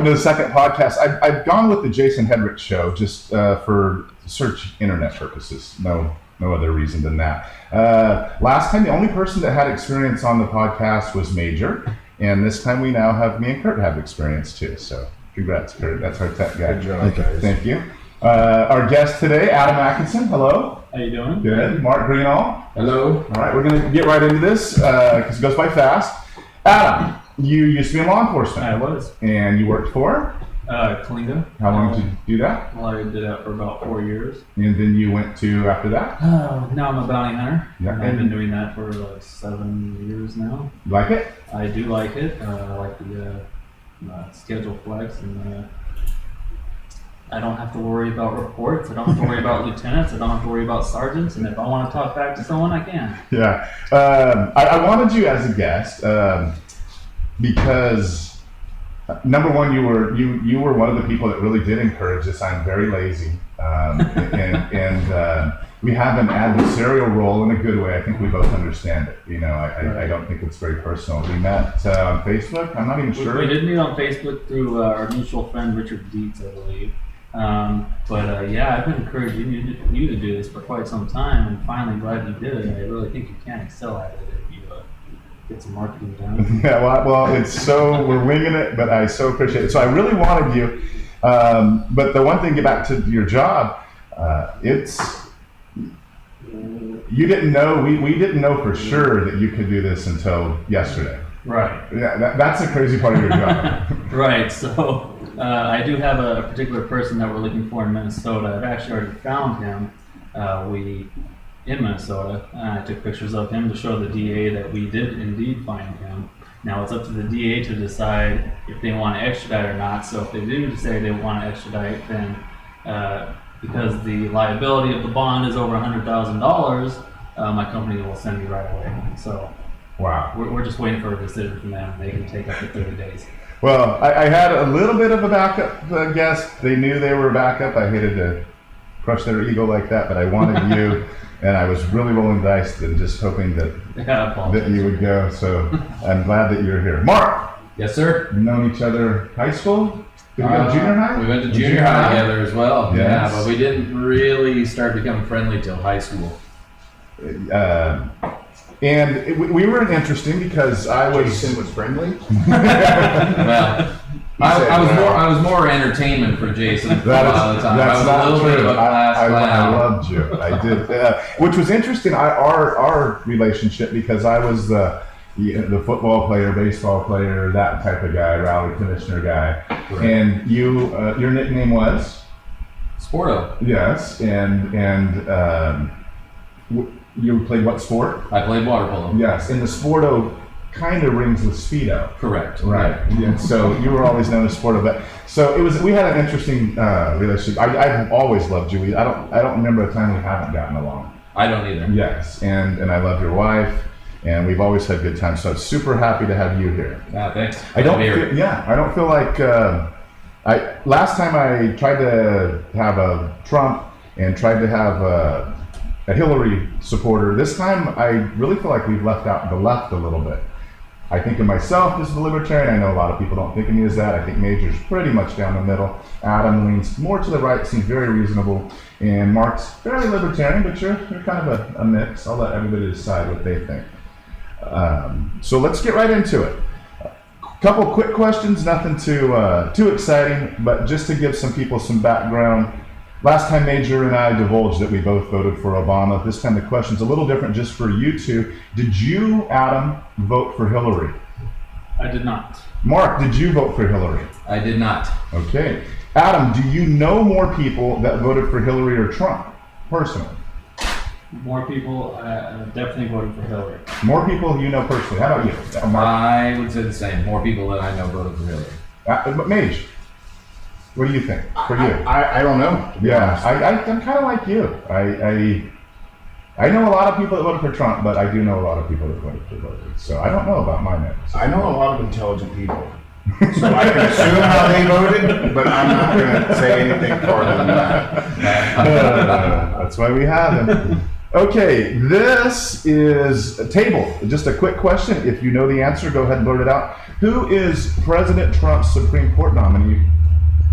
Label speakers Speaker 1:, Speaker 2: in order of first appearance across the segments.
Speaker 1: to the second podcast. I've gone with the Jason Hedrick show just for search internet purposes. No other reason than that. Last time, the only person that had experience on the podcast was Major, and this time we now have me and Kurt have experience too. So congrats, Kurt. That's our tech guy.
Speaker 2: Good job, guys.
Speaker 1: Thank you. Our guest today, Adam Atkinson. Hello.
Speaker 3: How you doing?
Speaker 1: Good. Mark Greenall.
Speaker 2: Hello.
Speaker 1: All right, we're going to get right into this because it goes by fast. Adam, you used to be in law enforcement.
Speaker 3: I was.
Speaker 1: And you worked for?
Speaker 3: Kalinga.
Speaker 1: How long did you do that?
Speaker 3: Well, I did that for about 4 years.
Speaker 1: And then you went to after that?
Speaker 3: Now I'm a bounty hunter.
Speaker 1: Yeah.
Speaker 3: And I've been doing that for like 7 years now.
Speaker 1: You like it?
Speaker 3: I do like it. I like the schedule flex, and I don't have to worry about reports. I don't have to worry about lieutenants. I don't have to worry about sergeants. And if I want to talk back to someone, I can.
Speaker 1: Yeah. I wanted you as a guest because number one, you were one of the people that really did encourage this. I'm very lazy, and we have an adversarial role in a good way. I think we both understand it. You know, I don't think it's very personal. We met on Facebook. I'm not even sure.
Speaker 3: We did meet on Facebook through our mutual friend Richard Dietz, I believe. I've been encouraging you to do this for quite some time, and finally glad you did it. I really think you can excel at it if you get some marketing done.
Speaker 1: Yeah, well, we're winging it, but I so appreciate it. So I really wanted you, but the one thing, get back to your job, you didn't know, we didn't know for sure that you could do this until yesterday.
Speaker 3: Right.
Speaker 1: Yeah, that's the crazy part of your job.
Speaker 3: Right, so I do have a particular person that we're looking for in Minnesota. I've actually already found him. In Minnesota. I took pictures of him to show the DA that we did indeed find him. Now it's up to the DA to decide if they want to extradite or not. So if they do say they want to extradite, then because the liability of the bond is over $100,000, my company will send me right away. So
Speaker 1: wow,
Speaker 3: we're just waiting for a decision from them. They can take up to 30 days.
Speaker 1: Well, I had a little bit of a backup guess. They knew they were a backup. I hated to crush their ego like that, but I wanted you. And I was really rolling dice and just hoping that you would go. So I'm glad that you're here. Mark!
Speaker 2: Yes, sir.
Speaker 1: We've known each other high school? Did we go to junior high?
Speaker 2: We went to junior high together as well.
Speaker 1: Yes.
Speaker 2: Yeah, but we didn't really start becoming friendly till high school.
Speaker 1: And we were interesting because I was...
Speaker 4: Jason was friendly?
Speaker 2: Well... I was more entertainment for Jason for a lot of the time.
Speaker 1: That's
Speaker 2: I was a little bit of a class
Speaker 1: I
Speaker 2: clown.
Speaker 1: loved you. I did. Which was interesting, our relationship, because I was the football player, baseball player, that type of guy, rally commissioner guy. Right. And you, your nickname was?
Speaker 2: Sporto.
Speaker 1: Yes, and you played what sport?
Speaker 2: I played water polo.
Speaker 1: Yes, and the Sporto kind of rings with Speedo.
Speaker 2: Correct.
Speaker 1: Right. Yeah. So you were always known as Sporto, but so we had an interesting relationship. I've always loved you. I don't remember a time we haven't gotten along.
Speaker 2: I don't either.
Speaker 1: Yes, and I love your wife, and we've always had good times. So I'm super happy to have you here.
Speaker 2: Thanks.
Speaker 1: I don't feel like last time I tried to have a Trump and tried to have a Hillary supporter. This time I really feel like we've left out the left a little bit. I think of myself as the libertarian. I know a lot of people don't think of me as that. I think Major's pretty much down the middle. Adam leans more to the right, seems very reasonable. And Mark's fairly libertarian, but you're kind of a mix. I'll let everybody decide what they think. So let's get right into it. A couple quick questions, nothing too exciting, but just to give some people some background. Last time Major and I divulged that we both voted for Obama. This time the question's a little different just for you two. Did you, Adam, vote for Hillary?
Speaker 3: I did not.
Speaker 1: Mark, did you vote for Hillary?
Speaker 2: I did not.
Speaker 1: Okay. Adam, do you know more people that voted for Hillary or Trump, personally?
Speaker 3: More people, definitely voted for Hillary.
Speaker 1: More people you know personally. How about you, Mark?
Speaker 2: I would say the same. More people that I know voted for Hillary.
Speaker 1: But Mage, what do you think? For you?
Speaker 4: I don't know.
Speaker 1: Yeah, I'm kind of like you. I know a lot of people that voted for Trump, but I do know a lot of people that voted for Hillary. So I don't know about my next.
Speaker 4: I know a lot of intelligent people. So I can assume how they voted, but I'm not going to say anything further than that.
Speaker 1: That's why we have him. Okay, this is a table. Just a quick question. If you know the answer, go ahead and blurt it out. Who is President Trump's Supreme Court nominee?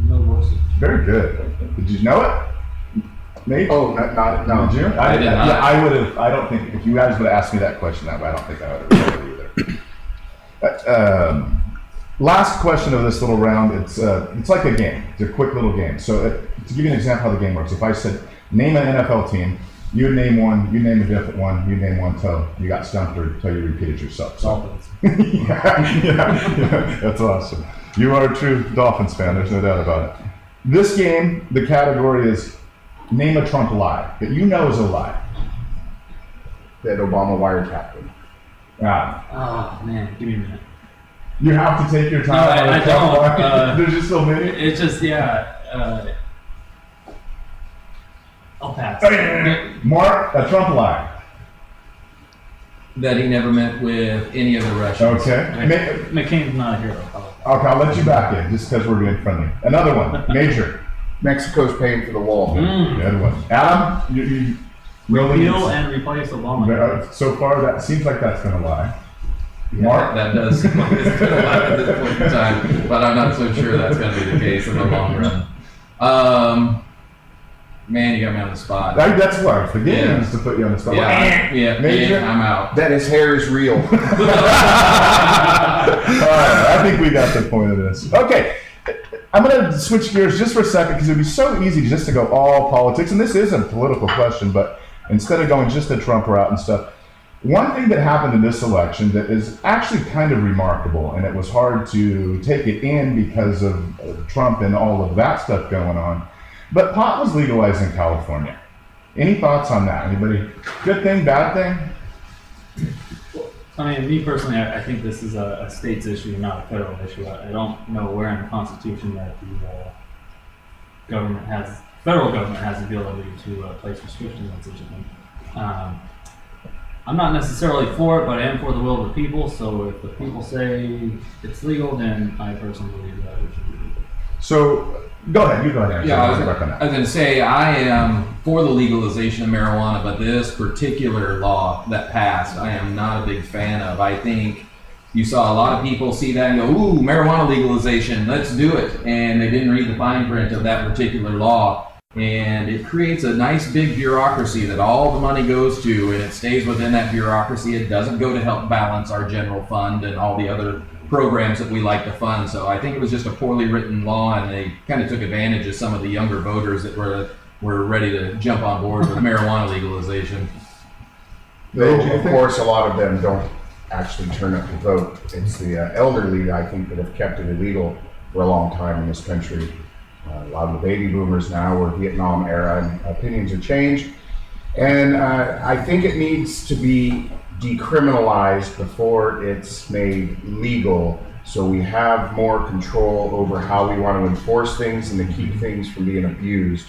Speaker 3: No worse.
Speaker 1: Very good. Did you know it? Maybe.
Speaker 4: Oh, not
Speaker 1: Did you?
Speaker 2: I did not.
Speaker 1: Yeah, I would have. I don't think if you guys would have asked me that question that way, I don't think I would have known it either. Last question of this little round. It's like a game. It's a quick little game. So to give you an example how the game works, if I said name an NFL team, you would name one. You name a different one. You name one till you got stumped or till you repeated yourself. So.
Speaker 3: Dolphins.
Speaker 1: yeah, that's awesome. You are a true Dolphins fan. There's no doubt about it. This game, the category is name a Trump lie that you know is a lie.
Speaker 4: that Obama wiretapped him.
Speaker 1: Ah,
Speaker 3: Oh man, give me a minute.
Speaker 1: you have to take your time.
Speaker 3: No,
Speaker 1: on
Speaker 3: I
Speaker 1: a Trump
Speaker 3: don't.
Speaker 1: lie. There's just so many.
Speaker 3: It's just I'll pass.
Speaker 1: Mark, a Trump lie.
Speaker 2: That he never met with any of the Russians.
Speaker 1: Okay.
Speaker 3: McCain's not a hero.
Speaker 1: Okay, I'll let you back in just because we're being friendly. Another one, major.
Speaker 4: Mexico's paying for the wall.
Speaker 1: Good one. Adam, you really
Speaker 3: Repeal and replace Obama.
Speaker 1: so far that seems like that's gonna lie. Mark,
Speaker 2: That does seem like it's going to lie at this point in time, but I'm not so sure that's going to be the case in the long run. Man, you got me on the spot.
Speaker 1: that's why the game
Speaker 2: Yeah.
Speaker 1: is to put you on the spot.
Speaker 2: Yeah,
Speaker 1: Major?
Speaker 2: I'm out.
Speaker 4: That his hair is real.
Speaker 1: All right, I think we got the point of this. Okay, I'm going to switch gears just for a second because it would be so easy just to go all politics, and this is a political question, but instead of going just the Trump route and stuff, one thing that happened in this election that is actually kind of remarkable, and it was hard to take it in because of Trump and all of that stuff going on, but pot was legalized in California. Any thoughts on that? Anybody? Good thing, bad thing?
Speaker 3: I mean, me personally, I think this is a state's issue, not a federal issue. I don't know where in the Constitution that the federal government has the ability to place restrictions on such a thing. I'm not necessarily for it, but I am for the will of the people. So if the people say it's legal, then I personally believe that it should be legal.
Speaker 1: So, go ahead. You go ahead.
Speaker 2: Yeah, I was
Speaker 1: Work on that.
Speaker 2: going to say I am for the legalization of marijuana, but this particular law that passed, I am not a big fan of. I think you saw a lot of people see that and go, ooh, marijuana legalization, let's do it. And they didn't read the fine print of that particular law. And it creates a nice big bureaucracy that all the money goes to, and it stays within that bureaucracy. It doesn't go to help balance our general fund and all the other programs that we like to fund. So I think it was just a poorly written law, and they kind of took advantage of some of the younger voters that were ready to jump on board with marijuana legalization.
Speaker 4: Though, of course, a lot of them don't actually turn up to vote. It's the elderly, I think, that have kept it illegal for a long time in this country. A lot of the baby boomers now were Vietnam era, and opinions have changed. And I think it needs to be decriminalized before it's made legal, so we have more control over how we want to enforce things and to keep things from being abused.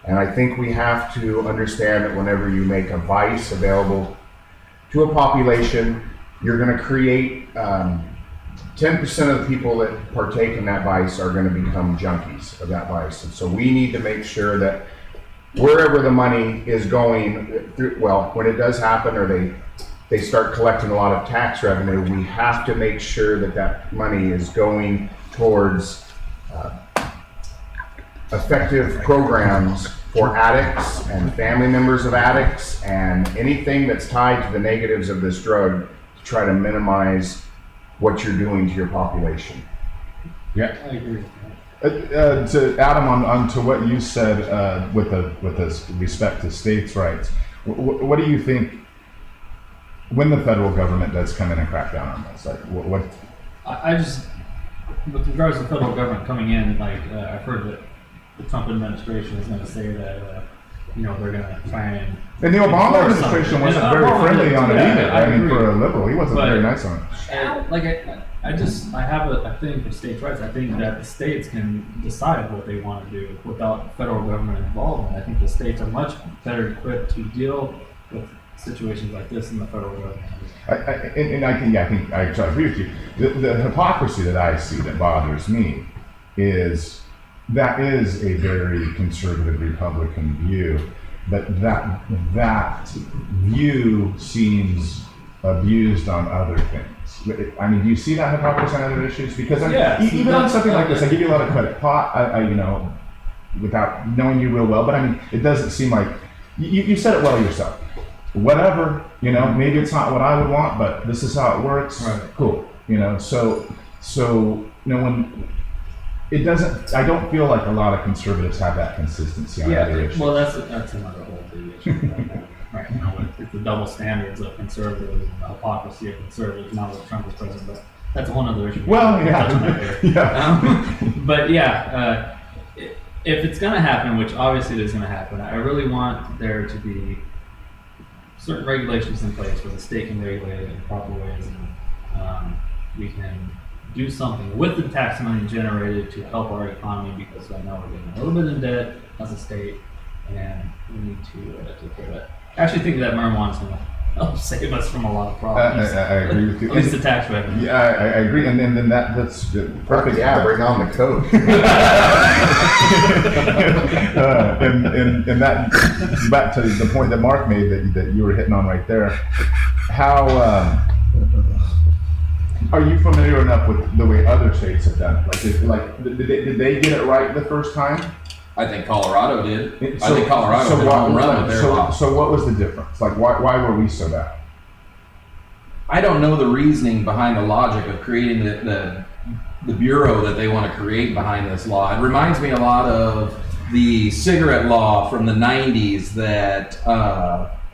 Speaker 4: And I think we have to understand that whenever you make a vice available to a population, you're going to create 10% of the people that partake in that vice are going to become junkies of that vice. And so we need to make sure that wherever the money is going, when it does happen or they start collecting a lot of tax revenue, we have to make sure that that money is going towards effective programs for addicts and family members of addicts and anything that's tied to the negatives of this drug to try to minimize what you're doing to your population.
Speaker 1: Yeah.
Speaker 3: I agree.
Speaker 1: To Adam, on to what you said with this respect to states' rights, what do you think when the federal government does come in and crack down on this? Like, what?
Speaker 3: I just, with regards to the federal government coming in, I've heard that the Trump administration is going to say that they're going to try and.
Speaker 1: And the Obama
Speaker 3: enforce
Speaker 1: administration
Speaker 3: something.
Speaker 1: wasn't
Speaker 3: And
Speaker 1: very
Speaker 3: Obama
Speaker 1: friendly
Speaker 3: did
Speaker 1: on
Speaker 3: too.
Speaker 1: it either.
Speaker 3: I
Speaker 1: I mean,
Speaker 3: agree.
Speaker 1: for a liberal, he wasn't
Speaker 3: But-
Speaker 1: very nice on it.
Speaker 3: I have a thing for states' rights. I think that the states can decide what they want to do without federal government involvement. I think the states are much better equipped to deal with situations like this than the federal government.
Speaker 1: I think I agree with you. The hypocrisy that I see that bothers me is that is a very conservative Republican view. but that view seems abused on other things. I mean, do you see that hypocrisy on other issues? Because even on something like this, I give you a lot of credit. Pot, without knowing you real well, but I mean, it doesn't seem like you said it well yourself. Whatever, maybe it's not what I would want, but this is how it works.
Speaker 3: Right.
Speaker 1: Cool. So when it doesn't, I don't feel like a lot of conservatives have that consistency on other issues.
Speaker 3: Well, that's another whole big issue right now. It's the double standards of conservatives and the hypocrisy of conservatives now that Trump is president, but that's a whole other issue.
Speaker 1: Well, yeah.
Speaker 3: But if it's going to happen, which obviously it is going to happen, I really want there to be certain regulations in place where the state can regulate it in proper ways, and we can do something with the tax money generated to help our economy, because I know we're getting a little bit in debt as a state, and we need to take care of it. I actually think that marijuana is going to help save us from a lot of problems.
Speaker 1: I agree with you.
Speaker 3: At least the tax revenue.
Speaker 1: Yeah, I agree, and then that's perfect.
Speaker 4: Yeah, bring on the code.
Speaker 1: And that back to the point that Mark made that you were hitting on right there. How are you familiar enough with the way other states have done it? Did they get it right the first time?
Speaker 2: I think Colorado did. I think Colorado did a home run with their law.
Speaker 1: So what was the difference? Like, why were we so bad?
Speaker 2: I don't know the reasoning behind the logic of creating the bureau that they want to create behind this law. It reminds me a lot of the cigarette law from the 90s that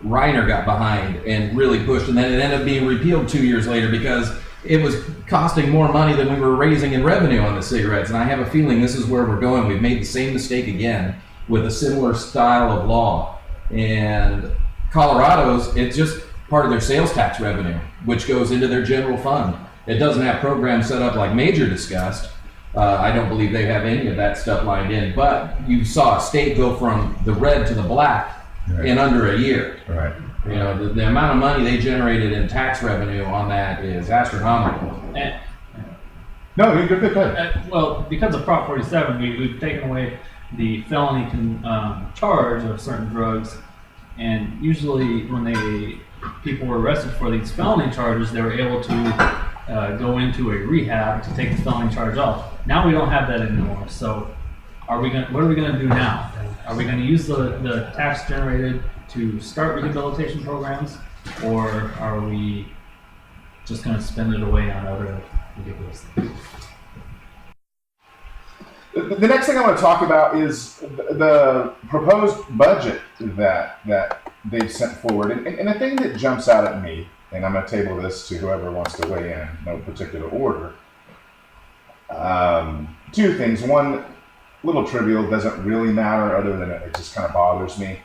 Speaker 2: Reiner got behind and really pushed, and then it ended up being repealed 2 years later because it was costing more money than we were raising in revenue on the cigarettes. And I have a feeling this is where we're going. We've made the same mistake again with a similar style of law. And Colorado's, it's just part of their sales tax revenue, which goes into their general fund. It doesn't have programs set up like Major discussed. I don't believe they have any of that stuff lined in. But you saw a state go from the red to the black in under a year.
Speaker 1: Right.
Speaker 2: The amount of money they generated in tax revenue on that is astronomical.
Speaker 1: No, you're good.
Speaker 3: Well, because of Prop 47, we've taken away the felony charge of certain drugs, and usually when people were arrested for these felony charges, they were able to go into a rehab to take the felony charge off. Now we don't have that anymore. So, what are we going to do now? Are we going to use the tax generated to start rehabilitation programs, or are we just going to spend it away on other ridiculous things?
Speaker 1: The next thing I want to talk about is the proposed budget that they've sent forward. And the thing that jumps out at me, and I'm going to table this to whoever wants to weigh in, no particular order. Two things. One, little trivial, doesn't really matter other than it just kind of bothers me.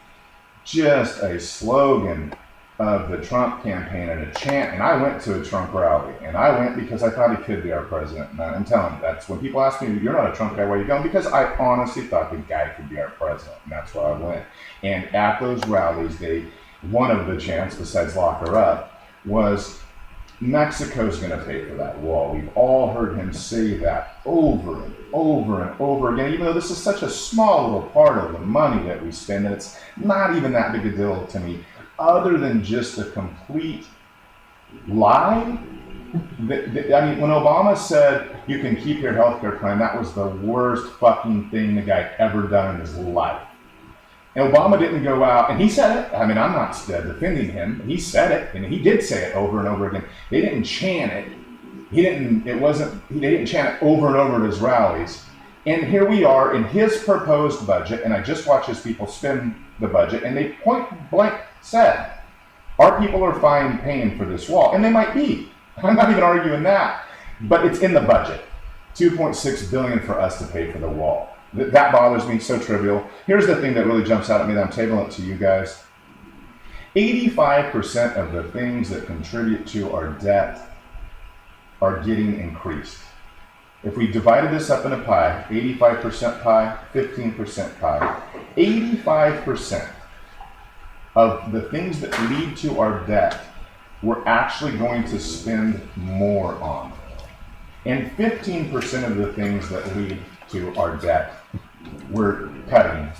Speaker 1: Just a slogan of the Trump campaign and a chant. And I went to a Trump rally, and I went because I thought he could be our president. And I'm telling you, that's when people ask me, "You're not a Trump guy, why are you going?" Because I honestly thought the guy could be our president, and that's why I went. And at those rallies, one of the chants, besides "Lock her up," was Mexico's going to pay for that wall. We've all heard him say that over and over and over again, even though this is such a small little part of the money that we spend, and it's not even that big a deal to me, other than just a complete lie. I mean, when Obama said you can keep your healthcare plan, that was the worst fucking thing the guy ever done in his life. And Obama didn't go out, and he said it. I mean, I'm not defending him. He said it, and he did say it over and over again. They didn't chant it. They didn't chant it over and over at his rallies. And here we are in his proposed budget, and I just watched his people spend the budget, and they point blank said, our people are fine paying for this wall. And they might be. I'm not even arguing that. But it's in the budget. $2.6 billion for us to pay for the wall. That bothers me, so trivial. Here's the thing that really jumps out at me that I'm tabling it to you guys. 85% of the things that contribute to our debt are getting increased. If we divided this up in a pie, 85% pie, 15% pie, 85% of the things that lead to our debt we're actually going to spend more on. And 15% of the things that lead to our debt we're cutting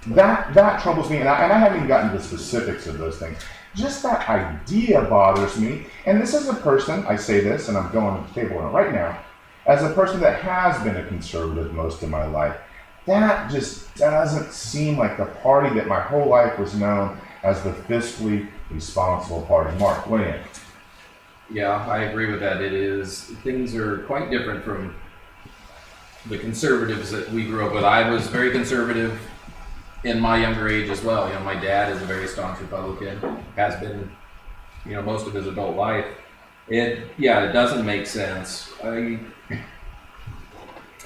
Speaker 1: that troubles me, and I haven't even gotten to the specifics of those things. Just that idea bothers me. And this is a person, I say this, and I'm going to the table right now, as a person that has been a conservative most of my life. That just doesn't seem like the party that my whole life was known as the fiscally responsible party. Mark, weigh in.
Speaker 2: Yeah, I agree with that. It is, things are quite different from the conservatives that we grew up with. I was very conservative in my younger age as well. You know, my dad is a very staunch Republican, has been, you know, most of his adult life. It doesn't make sense. I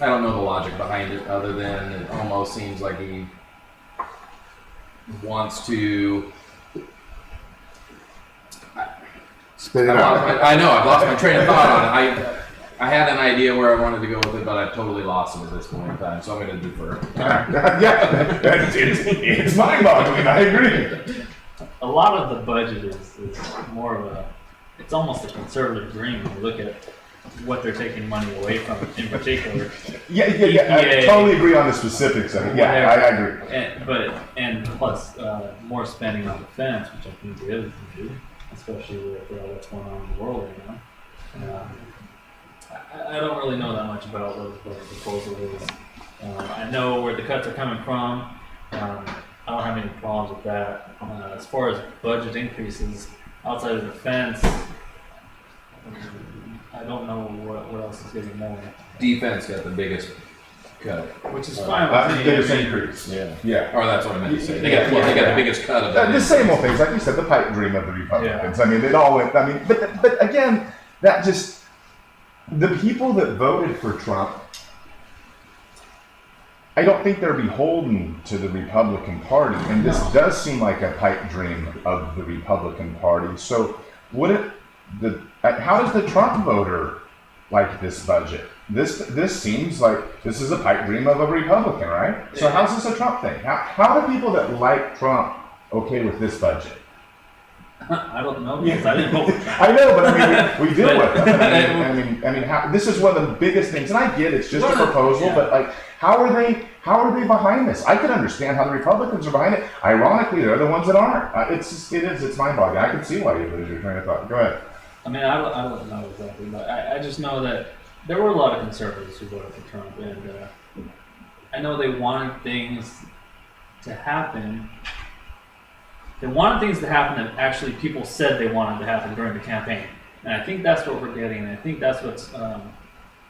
Speaker 2: don't know the logic behind it, other than it almost seems like he wants to.
Speaker 4: Spit it out.
Speaker 2: I know, I've lost my train of thought on it. I had an idea where I wanted to go with it, but I've totally lost it at this point in time, so I'm going to defer.
Speaker 1: Yeah, it's mind-boggling. I agree.
Speaker 3: A lot of the budget is more of it's almost a conservative dream when you look at what they're taking money away from in particular.
Speaker 1: Yeah. I totally agree on the specifics of it. Yeah, I agree.
Speaker 3: And plus more spending on defense, which I think the others can do, especially with what's going on in the world right now. I don't really know that much about what the proposal is. I know where the cuts are coming from. I don't have any problems with that. As far as budget increases outside of defense, I don't know what else is getting more.
Speaker 2: Defense got the biggest cut.
Speaker 3: Which is fine
Speaker 1: That's
Speaker 3: with
Speaker 1: the
Speaker 3: me.
Speaker 1: biggest increase. Yeah.
Speaker 2: Or that's what I meant to say. They got the biggest cut of that.
Speaker 1: The same old things, like you said, the pipe dream of the Republicans. Yeah. I mean, it all went. I mean, but again, that just the people that voted for Trump. I don't think they're beholden to the Republican Party, and this does seem like a pipe dream of the Republican Party. So, how does the Trump voter like this budget? This seems like this is a pipe dream of a Republican, right? So how's this a Trump thing? How do people that like Trump okay with this budget?
Speaker 3: I don't know because I didn't vote for Trump.
Speaker 1: I know, but I mean, we deal with it. I mean, this is one of the biggest things, and I get it's just a proposal, but like, how are they behind this? I can understand how the Republicans are behind it. Ironically, they're the ones that aren't. It's mind-boggling. I can see why you lose your train of thought. Go ahead.
Speaker 3: I mean, I don't know exactly, but I just know that there were a lot of conservatives who voted for Trump, and I know they wanted things to happen. They wanted things to happen that actually people said they wanted to happen during the campaign, and I think that's what we're getting. And I think that's what's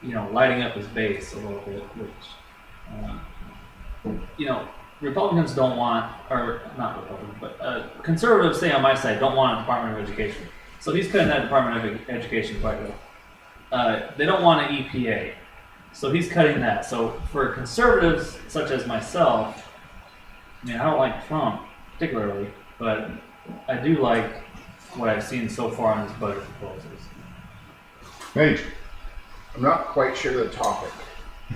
Speaker 3: lighting up his base a little bit, which Republicans don't want, or not Republicans, but conservatives, say on my side, don't want a Department of Education. So he's cutting that Department of Education quite well. They don't want an EPA, so he's cutting that. So for conservatives such as myself, I mean, I don't like Trump particularly, but I do like what I've seen so far in his budget proposals.
Speaker 1: Paige.
Speaker 4: I'm not quite sure the topic.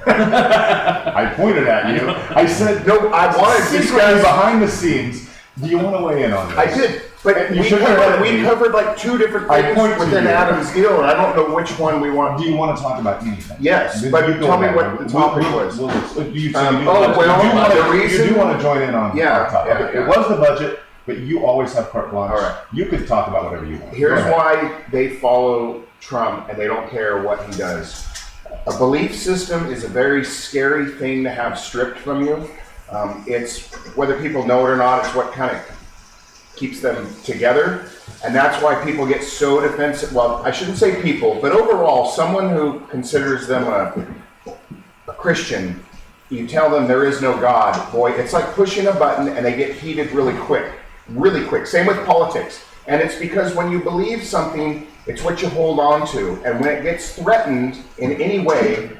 Speaker 1: I pointed at you. I said,
Speaker 4: no, I wanted to discuss
Speaker 1: behind the scenes. Do you want to weigh in on this?
Speaker 4: I did, but we covered like two different things within Adam's deal, and I don't know which one we want.
Speaker 1: Do you want to talk about anything?
Speaker 4: Yes, but tell me what the topic was.
Speaker 1: You do want to join in on our topic. It was the budget, but you always have carte blanche.
Speaker 4: All right.
Speaker 1: You could talk about whatever you want.
Speaker 4: Here's why they follow Trump and they don't care what he does. A belief system is a very scary thing to have stripped from you. It's whether people know it or not, it's what kind of keeps them together. And that's why people get so defensive. Well, I shouldn't say people, but overall, someone who considers them a Christian, you tell them there is no God, boy, it's like pushing a button and they get heated really quick. Really quick. Same with politics. And it's because when you believe something, it's what you hold on to. And when it gets threatened in any way,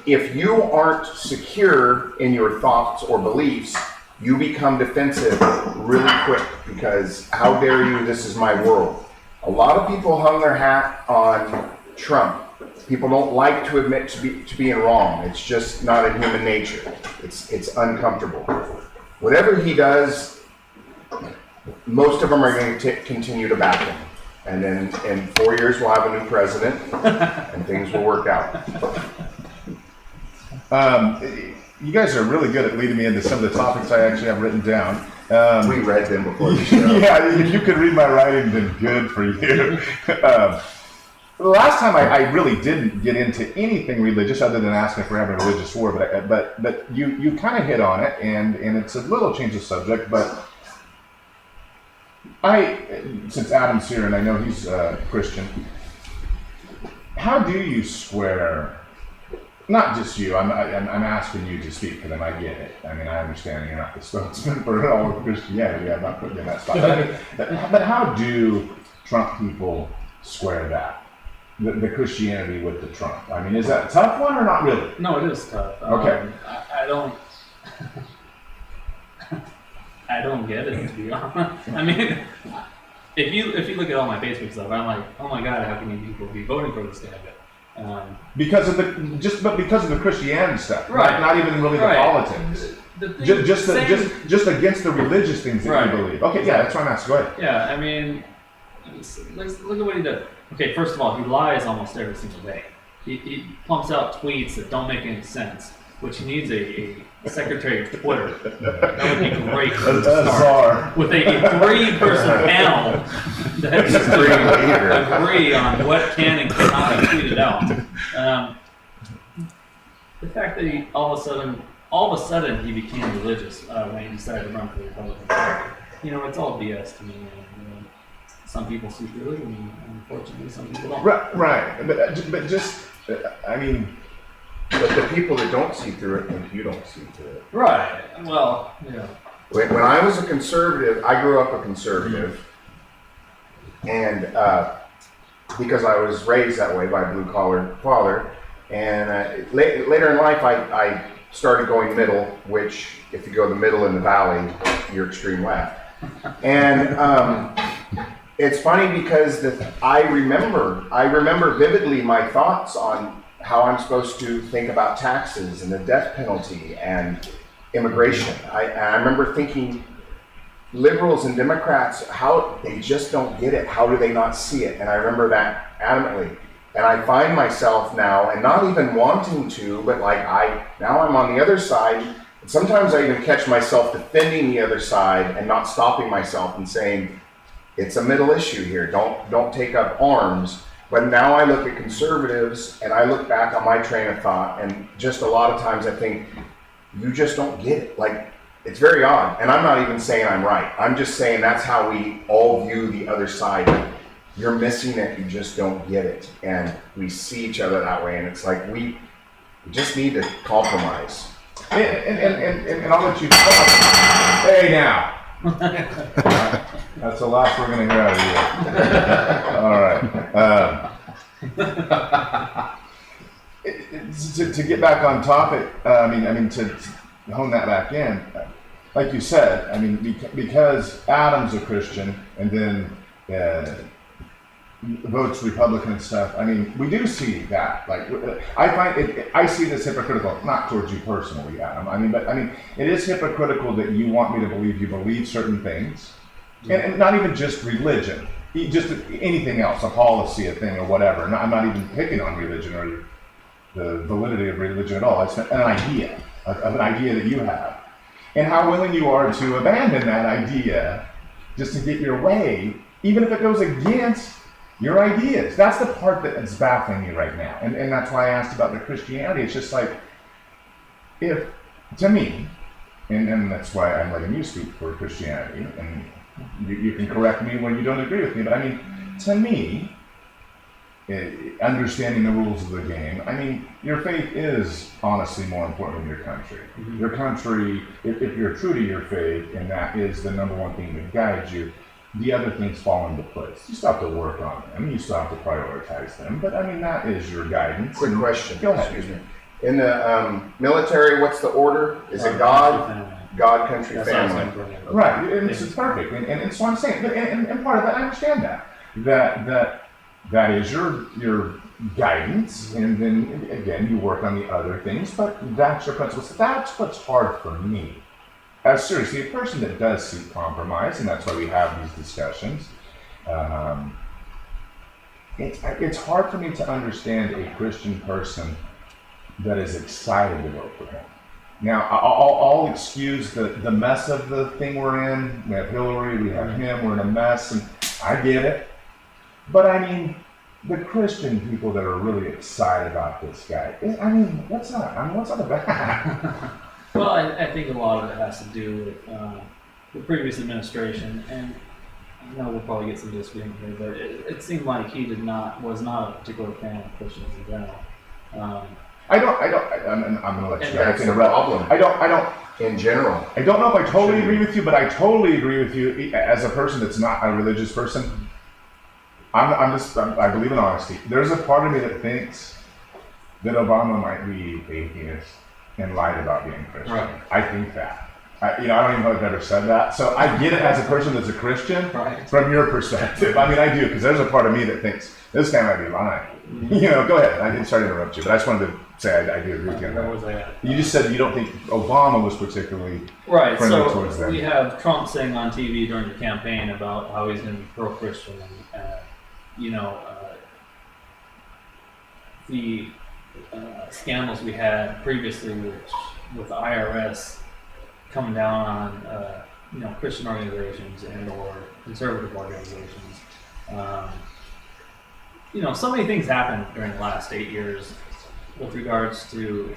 Speaker 4: if you aren't secure in your thoughts or beliefs, you become defensive really quick because how dare you, this is my world. A lot of people hung their hat on Trump. People don't like to admit to being wrong. It's just not in human nature. It's uncomfortable. Whatever he does, most of them are going to continue to back him. And then in 4 years, we'll have a new president and things will work out.
Speaker 1: you guys are really good at leading me into some of the topics I actually have written down.
Speaker 4: We read them before the show.
Speaker 1: Yeah, if you could read my writing, then good for you. The last time I really didn't get into anything religious other than asking if we're having a religious war, but you kind of hit on it, and it's a little change of subject, but since Adam's here and I know he's Christian, how do you square, not just you, I'm asking you to speak for them, I get it. I mean, I understand you're not the spokesman for all of Christianity, I'm not putting you in that spot. But how do Trump people square that? The Christianity with the Trump. I mean, is that a tough one or not really?
Speaker 3: No, it is tough.
Speaker 1: Okay.
Speaker 3: I don't. I don't get it, to be honest. I mean, if you look at all my Facebook stuff, I'm like, oh my God, how can you people be voting for this guy?
Speaker 1: Because of the Christianity stuff,
Speaker 3: right?
Speaker 1: Not even really the politics. Just against the religious things that you believe. Okay, yeah, that's what I'm asking. Go ahead.
Speaker 3: Yeah, I mean, look at what he did. Okay, first of all, he lies almost every single day. He pumps out tweets that don't make any sense, which he needs a secretary of Twitter. That would be great. With a 3-person panel that agree on what can and cannot be tweeted out. The fact that he all of a sudden he became religious when he decided to run for the Republican Party. You know, it's all BS to me. Some people see through it, and unfortunately, some people don't.
Speaker 1: Right. But just, I mean.
Speaker 4: But the people that don't see through it think you don't see through it.
Speaker 3: Right. Well, yeah.
Speaker 4: When I was a conservative, I grew up a conservative, and because I was raised that way by a blue-collar father, and later in life, I started going middle, which, if you go the middle in the valley, you're extreme left. And it's funny because I remember vividly my thoughts on how I'm supposed to think about taxes and the death penalty and immigration. I remember thinking, liberals and Democrats, how they just don't get it. How do they not see it? And I remember that adamantly. And I find myself now, and not even wanting to, but now I'm on the other side. And sometimes I even catch myself defending the other side and not stopping myself and saying, it's a middle issue here. Don't take up arms. But now I look at conservatives and I look back on my train of thought, and just a lot of times I think, you just don't get it. Like, it's very odd. And I'm not even saying I'm right. I'm just saying that's how we all view the other side. You're missing it, you just don't get it. And we see each other that way, and it's like we just need to compromise.
Speaker 1: And I'll let you talk. Hey now. That's the last we're going to hear out of you. To get back on topic, I mean to hone that back in, like you said, I mean because Adam's a Christian and then votes Republican and stuff. I mean, we do see that. Like, I see this hypocritical, not towards you personally, Adam. I mean, it is hypocritical that you want me to believe you believe certain things, and not even just religion, just anything else, a policy, a thing, or whatever. I'm not even picking on religion or the validity of religion at all. It's an idea, an idea that you have, and how willing you are to abandon that idea just to get your way, even if it goes against your ideas. That's the part that's baffling me right now. And that's why I asked about the Christianity. It's just like, if, to me, and that's why I'm letting you speak for Christianity, and you can correct me when you don't agree with me, but I mean, to me, understanding the rules of the game, I mean, your faith is honestly more important than your country. Mm-hmm. Your country, if you're true to your faith, and that is the number one thing that guides you, the other things fall into place. You still have to work on them. You still have to prioritize them. But I mean, that is your guidance.
Speaker 4: Quick question.
Speaker 1: Go ahead.
Speaker 4: Excuse me. In the military, what's the order? Is it God, country, family?
Speaker 1: Right. And it's perfect. And so I'm saying, and part of that, I understand that is your guidance. And then again, you work on the other things. But that's your principles. That's what's hard for me. Seriously, a person that does seek compromise, and that's why we have these discussions, it's hard for me to understand a Christian person that is excited to vote for him. Now, I'll excuse the mess of the thing we're in. We have Hillary, we have him, we're in a mess, and I get it. But I mean, the Christian people that are really excited about this guy, I mean, what's up about that?
Speaker 3: Well, I think a lot of it has to do with the previous administration, and I know we'll probably get some disagreement here, but it seemed like he was not a particular fan of Christians in general.
Speaker 1: I'm going to let you guys
Speaker 4: that's the
Speaker 1: interrupt.
Speaker 4: problem.
Speaker 1: I don't.
Speaker 4: In general.
Speaker 1: I don't know if I totally agree with you, but I totally agree with you as a person that's not a religious person. I believe in honesty. There's a part of me that thinks that Obama might be atheist and lied about being Christian.
Speaker 2: Right.
Speaker 1: I think that. I don't even know if I've ever said that. So I get it as a person that's a Christian from your perspective. I mean, I do, because there's a part of me that thinks this guy might be lying. Go ahead. I didn't start to interrupt you, but I just wanted to say I do agree with you on
Speaker 3: Where was I at?
Speaker 1: that. You just said you don't think Obama was particularly
Speaker 3: Right,
Speaker 1: friendly towards
Speaker 3: so
Speaker 1: them.
Speaker 3: we have Trump saying on TV during the campaign about how he's going to be pro-Christian, and the scandals we had previously with the IRS coming down on Christian organizations and or conservative organizations. So many things happened during the last 8 years with regards to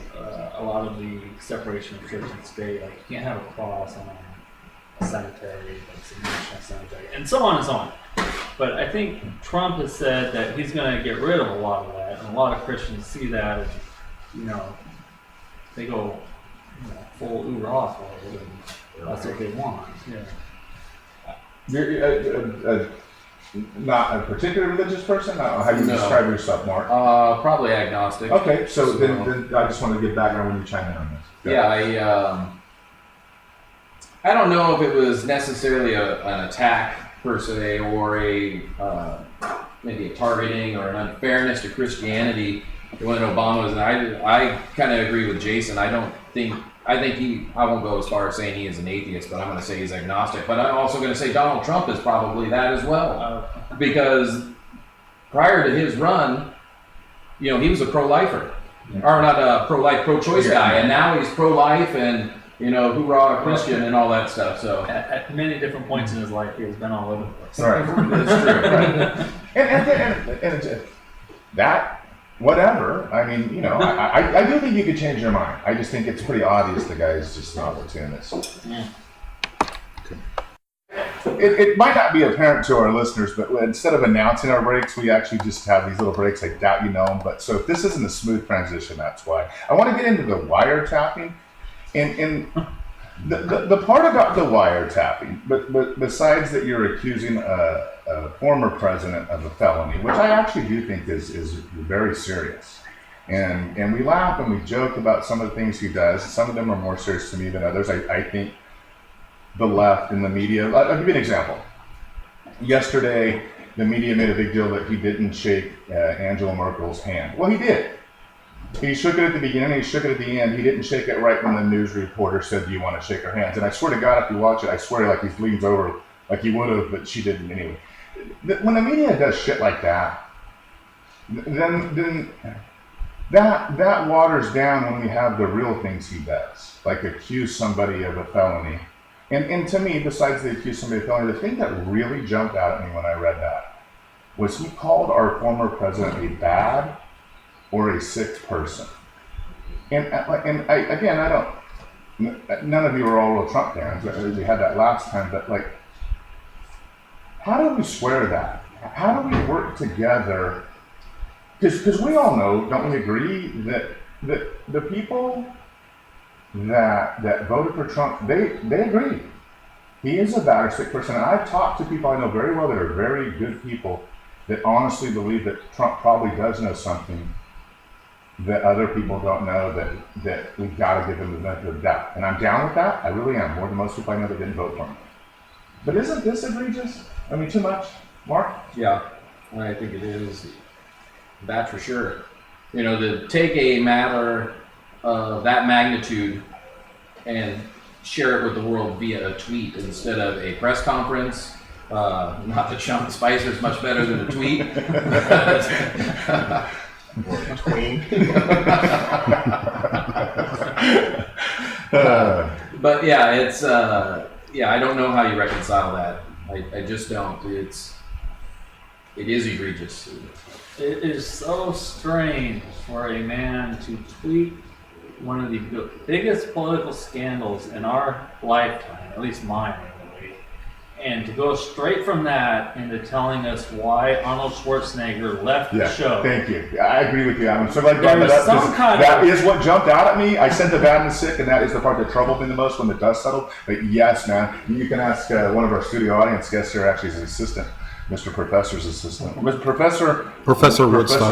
Speaker 3: a lot of the separation of church and state. Like, you can't have a cross on a cemetery, like some national cemetery, and so on and so on. But I think Trump has said that he's going to get rid of a lot of that, and a lot of Christians see that, and they go full oorah for it, and that's what they want.
Speaker 1: You're not a particular religious person? How do you
Speaker 2: No.
Speaker 1: describe yourself, Mark?
Speaker 2: Probably agnostic.
Speaker 1: Okay, so then I just want to get background when you chime in on this. Go ahead.
Speaker 2: Yeah, I don't know if it was necessarily an attack per se, or maybe a targeting or an unfairness to Christianity when Obama was. I kind of agree with Jason. I won't go as far as saying he is an atheist, but I'm going to say he's agnostic. But I'm also going to say Donald Trump is probably that as well, because prior to his run, he was a pro-lifer, or not a pro-choice guy, and now he's pro-life and hoorah Christian and all that stuff. So
Speaker 3: At many different points in his life, he's been all over the place.
Speaker 1: Right.
Speaker 2: that's true. Right?
Speaker 1: And that, whatever. I mean, I do think you could change your mind. I just think it's pretty obvious the guy's just an opportunist.
Speaker 3: Yeah.
Speaker 1: It might not be apparent to our listeners, but instead of announcing our breaks, we actually just have these little breaks. I doubt you know them, but so if this isn't a smooth transition, that's why. I want to get into the wiretapping, and the part about the wiretapping, but besides that you're accusing a former president of a felony, which I actually do think is very serious. And we laugh and we joke about some of the things he does. Some of them are more serious to me than others. I think the left and the media, I'll give you an example. Yesterday, the media made a big deal that he didn't shake Angela Merkel's hand. Well, he did. He shook it at the beginning, he shook it at the end. He didn't shake it right when the news reporter said, "Do you want to shake her hands?" And I swear to God, if you watch it, I swear like he leans over like he would have, but she didn't anyway. When the media does shit like that, then that waters down when we have the real things he does, like accuse somebody of a felony. And to me, besides the accuse somebody of a felony, the thing that really jumped out at me when I read that was he called our former president a bad or a sick person. And I don't, none of you are all real Trump fans. We had that last time, but like, how do we square that? How do we work together? Because we all know, don't we agree, that the people that voted for Trump, they agree. He is a bad or sick person. And I've talked to people I know very well that are very good people that honestly believe that Trump probably does know something that other people don't know, that we've got to give him the benefit of the doubt. And I'm down with that. I really am. More than most people I know that didn't vote for him. But isn't this egregious? I mean, too much? Mark?
Speaker 2: Yeah, I think it is. That for sure. To take a matter of that magnitude and share it with the world via a tweet instead of a press conference. Not that Sean Spicer is much better than a tweet.
Speaker 4: Or a tween.
Speaker 2: But yeah, it's yeah. I don't know how you reconcile that. I just don't. It is egregious.
Speaker 3: It is so strange for a man to tweet one of the biggest political scandals in our lifetime, at least mine anyway, and to go straight from that into telling us why Arnold Schwarzenegger left the show.
Speaker 1: Thank you. I agree with you. I'm so glad you
Speaker 3: There
Speaker 1: brought
Speaker 3: was
Speaker 1: that up.
Speaker 3: some kind
Speaker 1: That
Speaker 3: of-
Speaker 1: is what jumped out at me. I said the bad and the sick, and that is the part that troubled me the most when the dust settled. But yes, man, you can ask one of our studio audience guests here, actually his assistant, Mr. Professor's assistant. Mr. Professor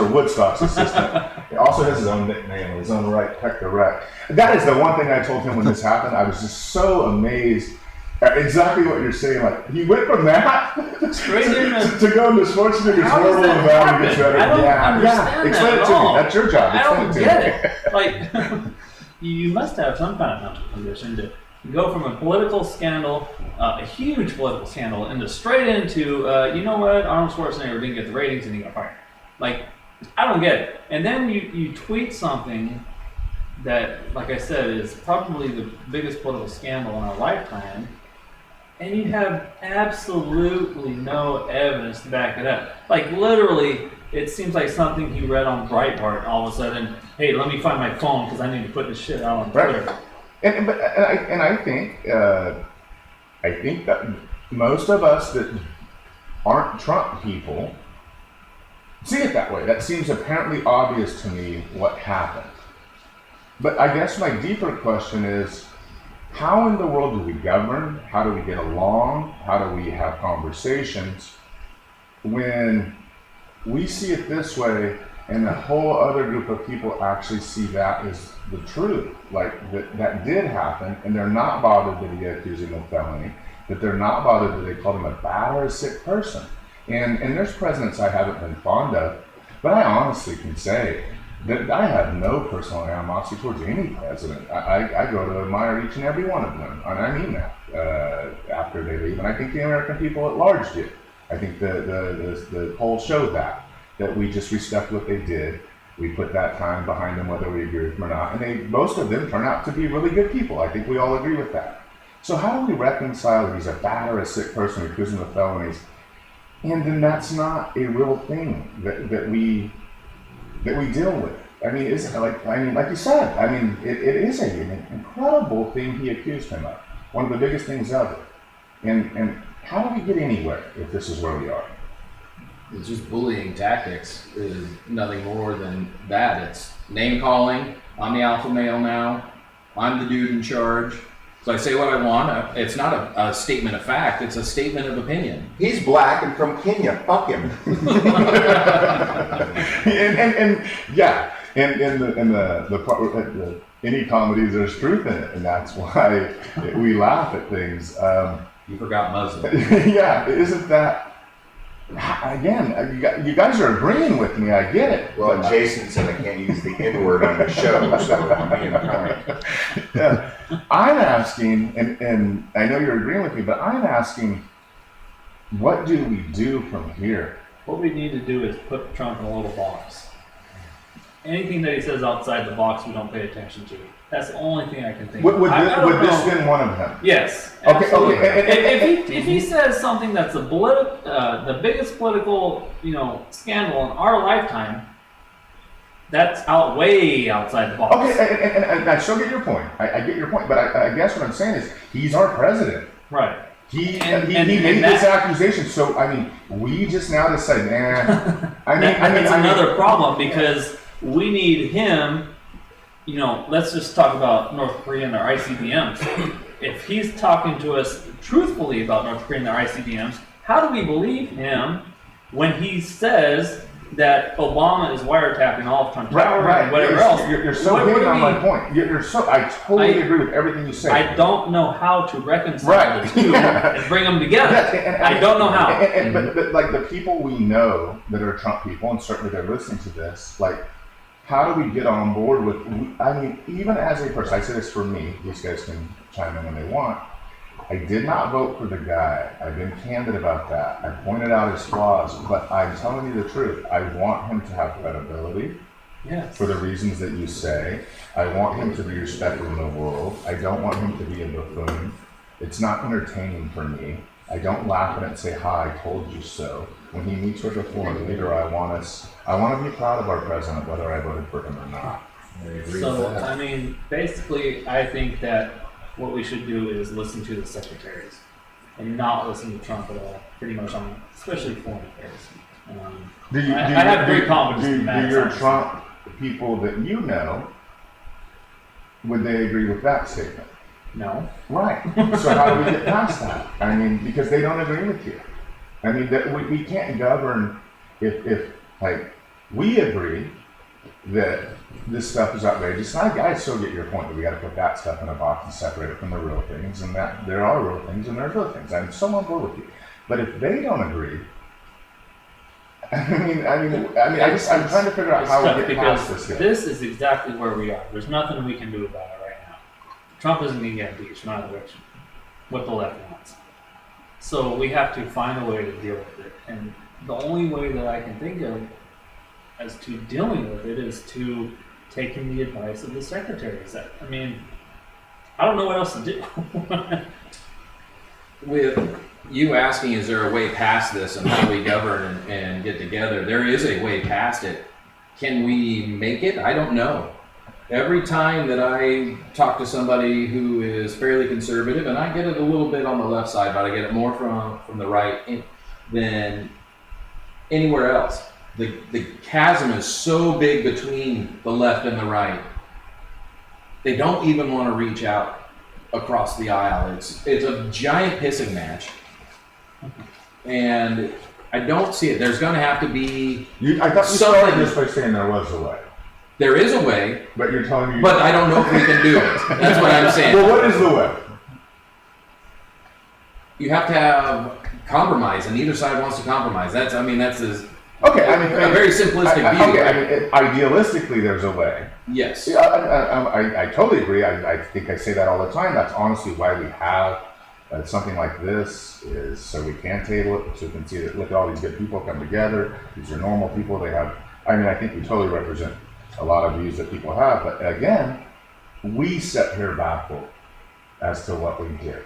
Speaker 1: Woodstock's assistant. He also has his own nickname, his own right, Peck the Wreck. That is the one thing I told him when this happened. I was just so amazed at exactly what you're saying. Like, he went from that
Speaker 3: Straight into
Speaker 1: to go into Schwarzenegger's
Speaker 3: How does
Speaker 1: horrible
Speaker 3: that
Speaker 1: environment gets
Speaker 3: happen?
Speaker 1: better.
Speaker 3: I don't understand
Speaker 1: Explain
Speaker 3: that
Speaker 1: it
Speaker 3: at
Speaker 1: to
Speaker 3: all.
Speaker 1: me. That's your job.
Speaker 3: I don't
Speaker 1: Explain it to me.
Speaker 3: get it. Like, you must have some kind of mental condition to go from a political scandal, a huge political scandal, into straight into, you know what, Arnold Schwarzenegger didn't get the ratings and he got fired. Like, I don't get it. And then you tweet something that, like I said, is probably the biggest political scandal in our lifetime, and you have absolutely no evidence to back it up. Like, literally, it seems like something he read on Breitbart, and all of a sudden, hey, let me find my phone because I need to put this shit out on Twitter.
Speaker 1: Right. And I think that most of us that aren't Trump people see it that way. That seems apparently obvious to me what happened. But I guess my deeper question is, how in the world do we govern? How do we get along? How do we have conversations when we see it this way and a whole other group of people actually see that as the truth? Like, that did happen, and they're not bothered that he accused him of felony, that they're not bothered that they called him a bad or a sick person. And there's presidents I haven't been fond of, but I honestly can say that I have no personal animosity towards any president. I go to admire each and every one of them, and I mean that after they leave. And I think the American people at large do. I think the polls showed that we just respect what they did. We put that time behind them, whether we agree with them or not. And most of them turn out to be really good people. I think we all agree with that. So how do we reconcile that he's a bad or a sick person who accuses him of felonies, and then that's not a real thing that we deal with? I mean, isn't it like you said, I mean, it is an incredible thing he accused him of. One of the biggest things ever. And how do we get anywhere if this is where we are?
Speaker 2: It's just bullying tactics. Is nothing more than that. It's name calling. I'm the alpha male now. I'm the dude in charge. So I say what I want. It's not a statement of fact. It's a statement of opinion.
Speaker 4: He's black and from Kenya. Fuck him.
Speaker 1: and yeah, and the part with any comedies, there's truth in it, and that's why we laugh at things.
Speaker 2: You forgot Muslim.
Speaker 1: Yeah, isn't that? Again, you guys are agreeing with me. I get it.
Speaker 4: Well, Jason said I can't use the N-word on the show, so I'm being kind.
Speaker 1: Yeah. I'm asking, and I know you're agreeing with me, but I'm asking, what do we do from here?
Speaker 3: What we need to do is put Trump in a little box. Anything that he says outside the box, we don't pay attention to. That's the only thing I can think of.
Speaker 1: Would this been one of them?
Speaker 3: Yes.
Speaker 1: Okay.
Speaker 3: If he says something that's the biggest political, scandal in our lifetime, that's way outside the box.
Speaker 1: Okay, and I still get your point. I get your point, but I guess what I'm saying is he's our president.
Speaker 3: Right.
Speaker 1: He made this accusation, so I mean, we just now decide, nah.
Speaker 3: That's another problem because we need him. Let's just talk about North Korea and their ICBMs. If he's talking to us truthfully about North Korea and their ICBMs, how do we believe him when he says that Obama is wiretapping all of Trump Tower and whatever else?
Speaker 1: You're so hitting on my point. I totally agree with everything you say.
Speaker 3: I don't know how to reconcile the two and bring them together. I don't know how.
Speaker 1: But like the people we know that are Trump people, and certainly they're listening to this, like, how do we get on board with, even as a person, I say this for me, these guys can chime in when they want, I did not vote for the guy. I've been candid about that. I pointed out his flaws, but I'm telling you the truth. I want him to have credibility.
Speaker 3: Yes.
Speaker 1: for the reasons that you say. I want him to be respected in the world. I don't want him to be a buffoon. It's not entertaining for me. I don't laugh at it and say, "Hi, I told you so." When he meets with a foreign leader, I want to be proud of our president, whether I voted for him or not.
Speaker 3: So, I mean, basically, I think that what we should do is listen to the secretaries and not listen to Trump at all, pretty much on, especially foreign affairs. I have great confidence in Matt.
Speaker 1: Do your Trump people that you know, would they agree with that statement?
Speaker 3: No.
Speaker 1: Right. So how do we get past that? I mean, because they don't agree with you. I mean, that we can't govern if like we agree that this stuff is outrageous. And I still get your point that we got to put that stuff in a box and separate it from the real things, and that there are real things and there's real things. I'm so on board with you. But if they don't agree, I'm trying to figure out how we get past this.
Speaker 3: This is exactly where we are. There's nothing we can do about it right now. Trump isn't going to get impeached, no matter what the left wants. So we have to find a way to deal with it. And the only way that I can think of as to dealing with it is to taking the advice of the secretaries. I mean, I don't know what else to do.
Speaker 2: With you asking, is there a way past this and how we govern and get together? There is a way past it. Can we make it? I don't know. Every time that I talk to somebody who is fairly conservative, and I get it a little bit on the left side, but I get it more from the right than anywhere else. The chasm is so big between the left and the right. They don't even want to reach out across the aisle. It's a giant pissing match. And I don't see it. There's going to have to be
Speaker 1: I thought you started just by saying there was a way.
Speaker 2: There is a way.
Speaker 1: But you're telling me...
Speaker 2: But I don't know if we can do it. That's what I'm saying.
Speaker 1: Well, what is the way?
Speaker 2: You have to have compromise, and neither side wants to compromise. That's a very simplistic view.
Speaker 1: Okay, idealistically, there's a way.
Speaker 2: Yes.
Speaker 1: I totally agree. I think I say that all the time. That's honestly why we have something like this, is so we can table it, so we can see that, look at all these good people come together. These are normal people. I think we totally represent a lot of views that people have. But again, we sit here baffled as to what we do.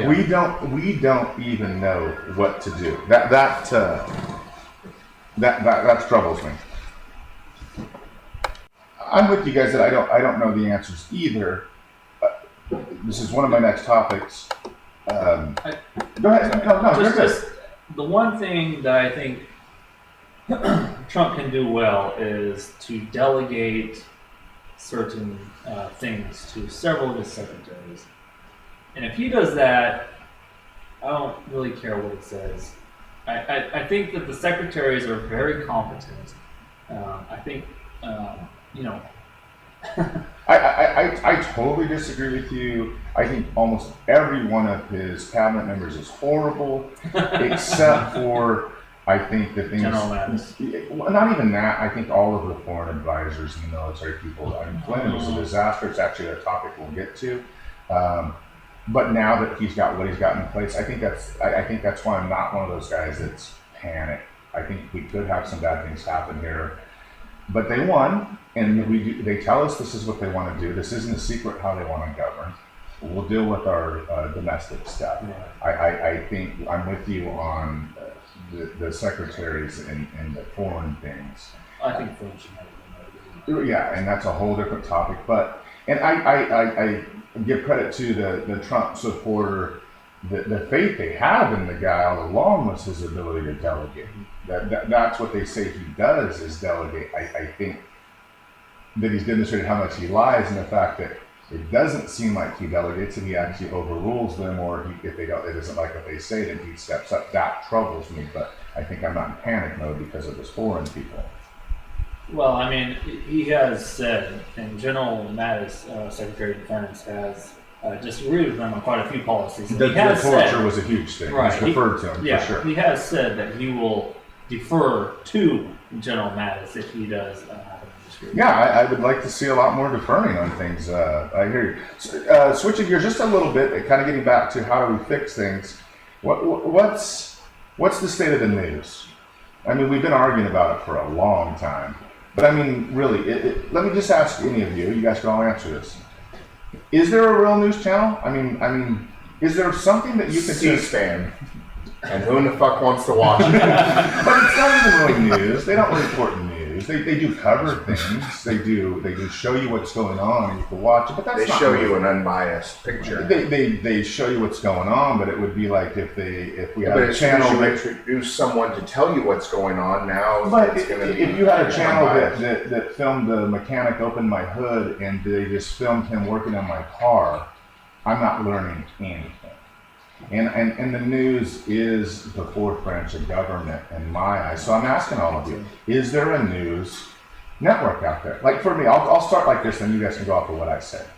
Speaker 1: We don't even know what to do. That troubles me. I'm with you guys that I don't know the answers either. This is one of my next topics. Go ahead. No, you're good.
Speaker 3: The one thing that I think Trump can do well is to delegate certain things to several of his secretaries. And if he does that, I don't really care what it says. I think that the secretaries are very competent. I think,
Speaker 1: I totally disagree with you. I think almost every one of his cabinet members is horrible, except for, I think, the things...
Speaker 3: General Mattis.
Speaker 1: Not even that. I think all of the foreign advisors and the military people. I mean, Clinton was a disaster. It's actually a topic we'll get to. But now that he's got what he's got in place, I think that's why I'm not one of those guys that's panicked. I think we could have some bad things happen here. But they won, and they tell us this is what they want to do. This isn't a secret how they want to govern. We'll deal with our domestic stuff. Yeah. I think I'm with you on the secretaries and the foreign things.
Speaker 3: I think foreign should have.
Speaker 1: Yeah, and that's a whole different topic. But I give credit to the Trump supporter. The faith they have in the guy all along was his ability to delegate. That's what they say he does, is delegate. I think that he's demonstrated how much he lies, and the fact that it doesn't seem like he delegates and he actually overrules them, or if they don't, it isn't like what they say, then he steps up. That troubles me, but I think I'm not in panic mode because of his foreign people.
Speaker 3: Well, I mean, he has said, and General Mattis, Secretary of Defense, has disagreed with them on quite a few policies.
Speaker 1: The torture was a huge thing.
Speaker 3: Right.
Speaker 1: He's referred to him, for sure.
Speaker 3: He has said that he will defer to General Mattis if he does have an issue.
Speaker 1: Yeah, I would like to see a lot more deferring on things. I hear you. Switching gears just a little bit, kind of getting back to how do we fix things. What's the state of the news? I mean, we've been arguing about it for a long time. But I mean, really, let me just ask any of you. You guys can all answer this. Is there a real news channel? I mean, is there something that you can
Speaker 4: C-SPAN. And who in the fuck wants to watch it?
Speaker 1: But it's not even really news. They don't report news. They do cover things. They do show you what's going on, and you can watch it. But that's
Speaker 4: They
Speaker 1: not
Speaker 4: show
Speaker 1: really,
Speaker 4: you an unbiased picture.
Speaker 1: They show you what's going on, but it would be like if we had
Speaker 4: But
Speaker 1: a
Speaker 4: as soon
Speaker 1: channel
Speaker 4: as you
Speaker 1: that.
Speaker 4: introduce someone to tell you what's going on, now
Speaker 1: But
Speaker 4: it's going to be
Speaker 1: if you had a channel
Speaker 4: unbiased.
Speaker 1: that filmed the mechanic open my hood and they just filmed him working on my car, I'm not learning anything. And the news is the fourth branch of government in my eyes. So I'm asking all of you, is there a news network out there? Like for me, I'll start like this, and you guys can go off of what I said.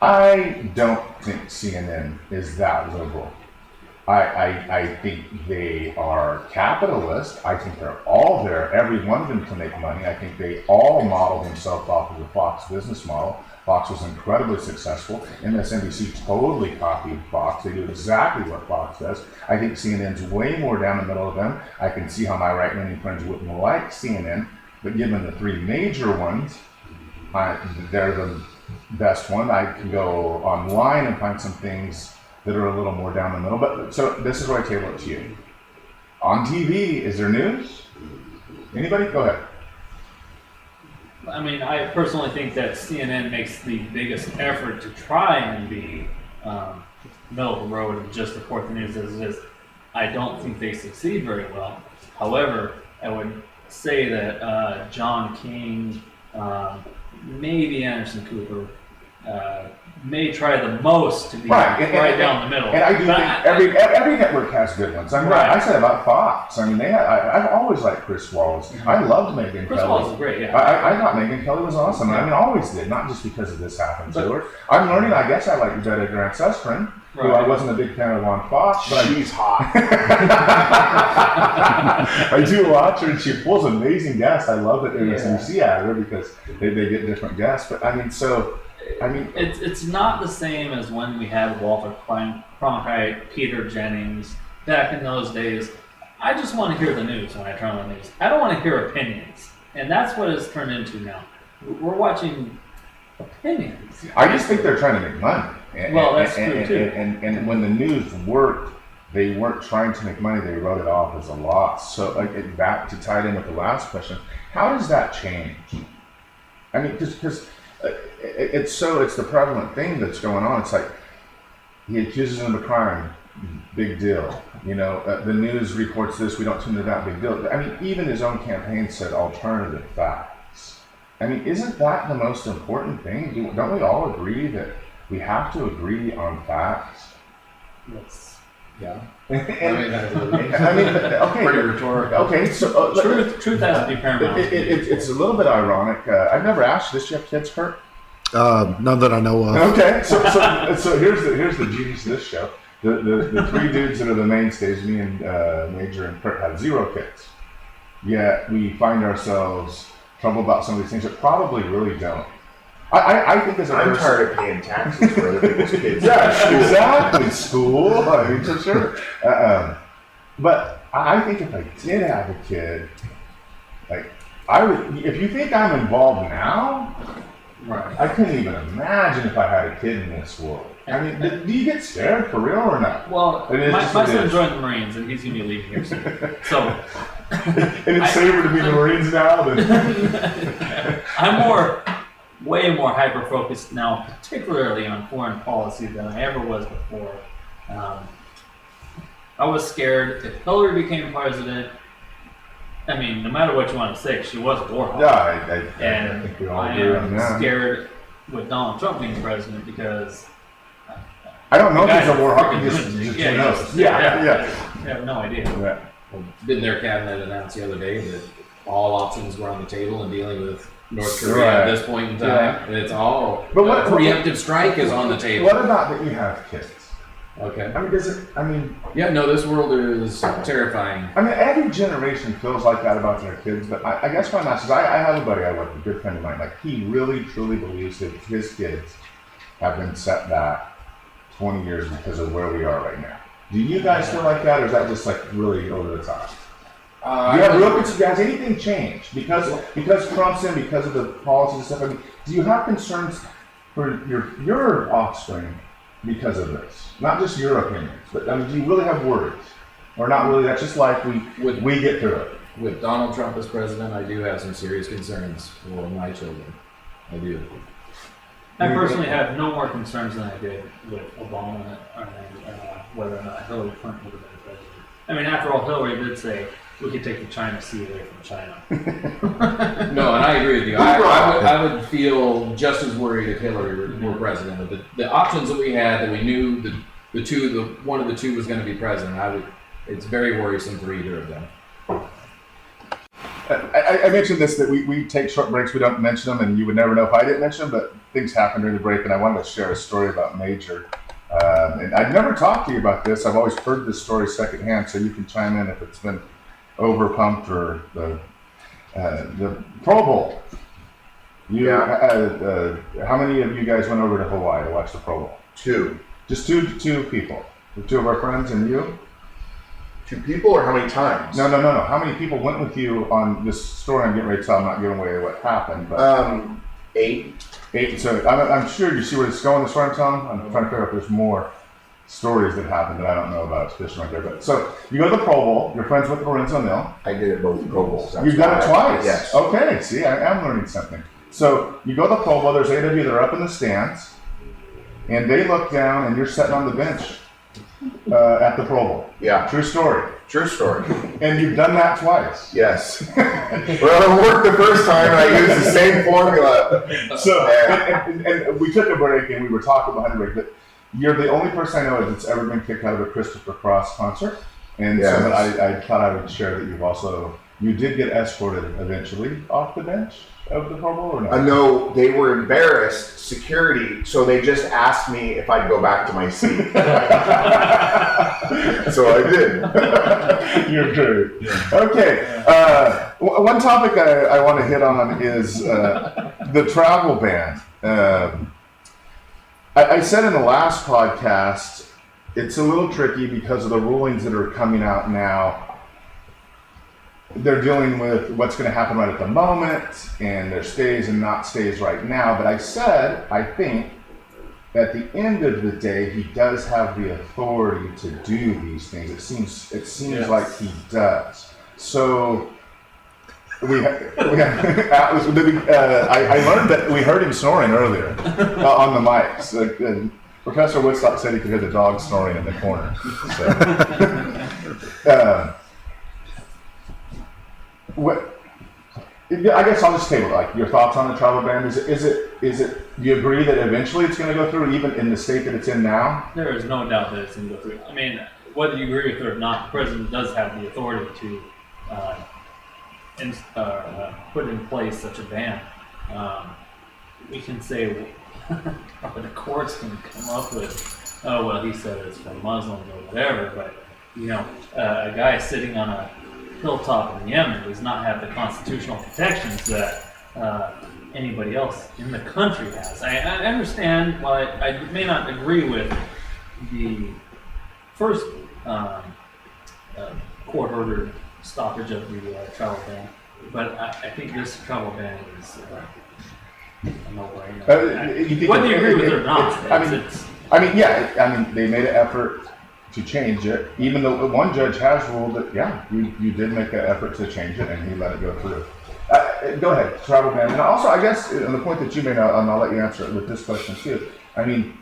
Speaker 1: I don't think CNN is that liberal. I think they are capitalist. I think they're all there, every one of them, to make money. I think they all model themselves off of the Fox business model. Fox was incredibly successful. MSNBC totally copied Fox. They do exactly what Fox does. I think CNN's way more down the middle of them. I can see how my right-leaning friends wouldn't like CNN, but given the three major ones, they're the best one. I can go online and find some things that are a little more down the middle. But so this is where I table it to you. On TV, is there news? Anybody? Go ahead.
Speaker 3: I mean, I personally think that CNN makes the biggest effort to try and be middle of the road and just report the news as it is. I don't think they succeed very well. However, I would say that John King, maybe Anderson Cooper, may try the most to be right down the middle.
Speaker 1: And I do think every network has good ones. I mean, I said about Fox. I mean, I've always liked Chris Wallace. Mm-hmm. I loved Megyn Kelly.
Speaker 3: Chris Wallace is great, yeah.
Speaker 1: I thought Megyn Kelly was awesome. Yeah. I mean, always did, not just because of this happened to her. I'm learning, I guess I like Veda Grant Sussman, who I wasn't a big fan of on Fox. But
Speaker 4: she's hot.
Speaker 1: I do watch her, and she pulls amazing guests. I love that MSNBC had her because they get different guests. But I mean,
Speaker 3: it's not the same as when we had Walter Cronkite, Peter Jennings back in those days. I just want to hear the news when I turn on the news. I don't want to hear opinions, and that's what it's turned into now. We're watching opinions.
Speaker 1: I just think they're trying to make money.
Speaker 3: That's true too.
Speaker 1: And when the news worked, they weren't trying to make money. They wrote it off as a loss. So back to tie it in with the last question, how does that change? I mean, because it's the prevalent thing that's going on. It's like he accuses him of a crime, big deal. You know, the news reports this, we don't tune to that, big deal. I mean, even his own campaign said alternative facts. I mean, isn't that the most important thing? Don't we all agree that we have to agree on facts?
Speaker 2: Yes. Yeah.
Speaker 1: I mean, okay.
Speaker 2: Pretty rhetorical.
Speaker 1: Okay, so
Speaker 3: truth has to be paramount.
Speaker 1: It's a little bit ironic. I've never asked you this. You have kids, Kurt?
Speaker 5: None that I know of.
Speaker 1: Okay, so here's the genius of this show. The three dudes that are the mainstays, me and Major and Kurt, have 0 kids. Yet we find ourselves troubled about some of these things that probably really don't. I think as a
Speaker 4: I'm
Speaker 1: person,
Speaker 4: tired of paying taxes for other people's kids.
Speaker 1: Yeah, exactly. School, I mean, for sure. But I think if I did have a kid, like I would. If you think I'm involved now,
Speaker 3: Right.
Speaker 1: I couldn't even imagine if I had a kid in this world. I mean, do you get scared for real or not?
Speaker 3: Well, my son joined the Marines, and he's going to be leaving here soon. So,
Speaker 1: and it's safer to be in the Marines now than.
Speaker 3: I'm way more hyper-focused now, particularly on foreign policy than I ever was before. I was scared if Hillary became president. I mean, no matter what you want to say, she was a war hawk.
Speaker 1: Yeah, I think we all agree on that.
Speaker 3: I'm scared with Donald Trump being president because
Speaker 1: I don't know if he's a war hawk. Just who knows?
Speaker 3: Yeah. I have no idea.
Speaker 1: Yeah.
Speaker 2: Didn't their cabinet announce the other day that all options were on the table in dealing with North Korea at this point in time?
Speaker 1: Yeah.
Speaker 2: And it's all
Speaker 1: But
Speaker 2: preemptive strike is on the table.
Speaker 1: What about that you have kids?
Speaker 2: Okay.
Speaker 1: I mean, does it? I mean,
Speaker 2: yeah. No, this world is terrifying.
Speaker 1: I mean, every generation feels like that about their kids. But I guess my message: I have a buddy I work with, a good friend of mine. Like he really, truly believes that his kids have been set back 20 years because of where we are right now. Do you guys feel like that, or is that just like really over the top? Do you have real concerns? Has anything changed because Trump's in, because of the policies and stuff? I mean, do you have concerns for your offspring because of this? Not just your opinions, but I mean, do you really have worries, or not really? That's just life. We get through it.
Speaker 2: With Donald Trump as president, I do have some serious concerns for my children. I do.
Speaker 3: I personally have no more concerns than I did with Obama and whether or not Hillary Clinton would have been president. I mean, after all, Hillary did say we could take the China Sea away from China.
Speaker 2: No, and I agree with you. I would feel just as worried if Hillary were president. The options that we had, that we knew one of the two was going to be president, it's very worrisome for either of them.
Speaker 1: I mentioned this, that we take short breaks, we don't mention them, and you would never know if I didn't mention them, but things happen during the break, and I wanted to share a story about Major. And I've never talked to you about this. I've always heard this story secondhand, so you can chime in if it's been overpumped or the Pro Bowl. How many of you guys went over to Hawaii to watch the Pro Bowl?
Speaker 4: Two.
Speaker 1: Just two people. The two of our friends and you?
Speaker 4: 2 people, or how many times?
Speaker 1: No. How many people went with you on this story? I'm getting ready to tell. I'm not giving away what happened, but
Speaker 4: 8.
Speaker 1: 8. So I'm sure you see where it's going. The story I'm telling. I'm trying to figure out if there's more stories that happened that I don't know about. It's fishing right there. But so you go to the Pro Bowl. You're friends with Lorenzo Neal.
Speaker 4: I did it both Pro Bowls.
Speaker 1: You've done it twice.
Speaker 4: Yes.
Speaker 1: Okay. See, I am learning something. So you go to the Pro Bowl. There's 8 of you that are up in the stands, and they look down, and you're sitting on the bench at the Pro Bowl.
Speaker 4: Yeah.
Speaker 1: True story.
Speaker 4: True story.
Speaker 1: And you've done that twice.
Speaker 4: Yes. Well, it worked the first time, and I used the same formula.
Speaker 1: So, and we took a break, and we were talking behind the break, but you're the only person I know that's ever been kicked out of a Christopher Cross concert. And
Speaker 4: Yes.
Speaker 1: so I thought I would share that you did get escorted eventually off the bench of the Pro Bowl, or not?
Speaker 4: No, they were embarrassed, security, so they just asked me if I'd go back to my seat. So I did.
Speaker 1: You're great. Okay. One topic I want to hit on is the travel ban. I said in the last podcast, it's a little tricky because of the rulings that are coming out now. They're dealing with what's going to happen right at the moment, and their stays and not stays right now. But I said, I think, at the end of the day, he does have the authority to do these things. It seems
Speaker 3: Yes.
Speaker 1: like he does. So we Atlas. I learned that we heard him snoring earlier on the mics. Professor Woodstock said he could hear the dog snoring in the corner. So, I guess I'll just table like your thoughts on the travel ban. Is it? Do you agree that eventually it's going to go through, even in the state that it's in now?
Speaker 3: There is no doubt that it's going to go through. I mean, whether you agree with it or not, the president does have the authority to put in place such a ban. We can say, the courts can come up with, oh, well, he said it's for Muslims or whatever, but, a guy sitting on a hilltop in Yemen does not have the constitutional protections that anybody else in the country has. I understand, while I may not agree with the first court-ordered stoppage of the travel ban, but I think this travel ban is a no-brainer. Whether you agree with it or not,
Speaker 1: they made an effort to change it, even though one judge has ruled that, you did make an effort to change it, and he let it go through. Go ahead, travel ban. And also, I guess, on the point that you made, and I'll let you answer it with this question too. I mean,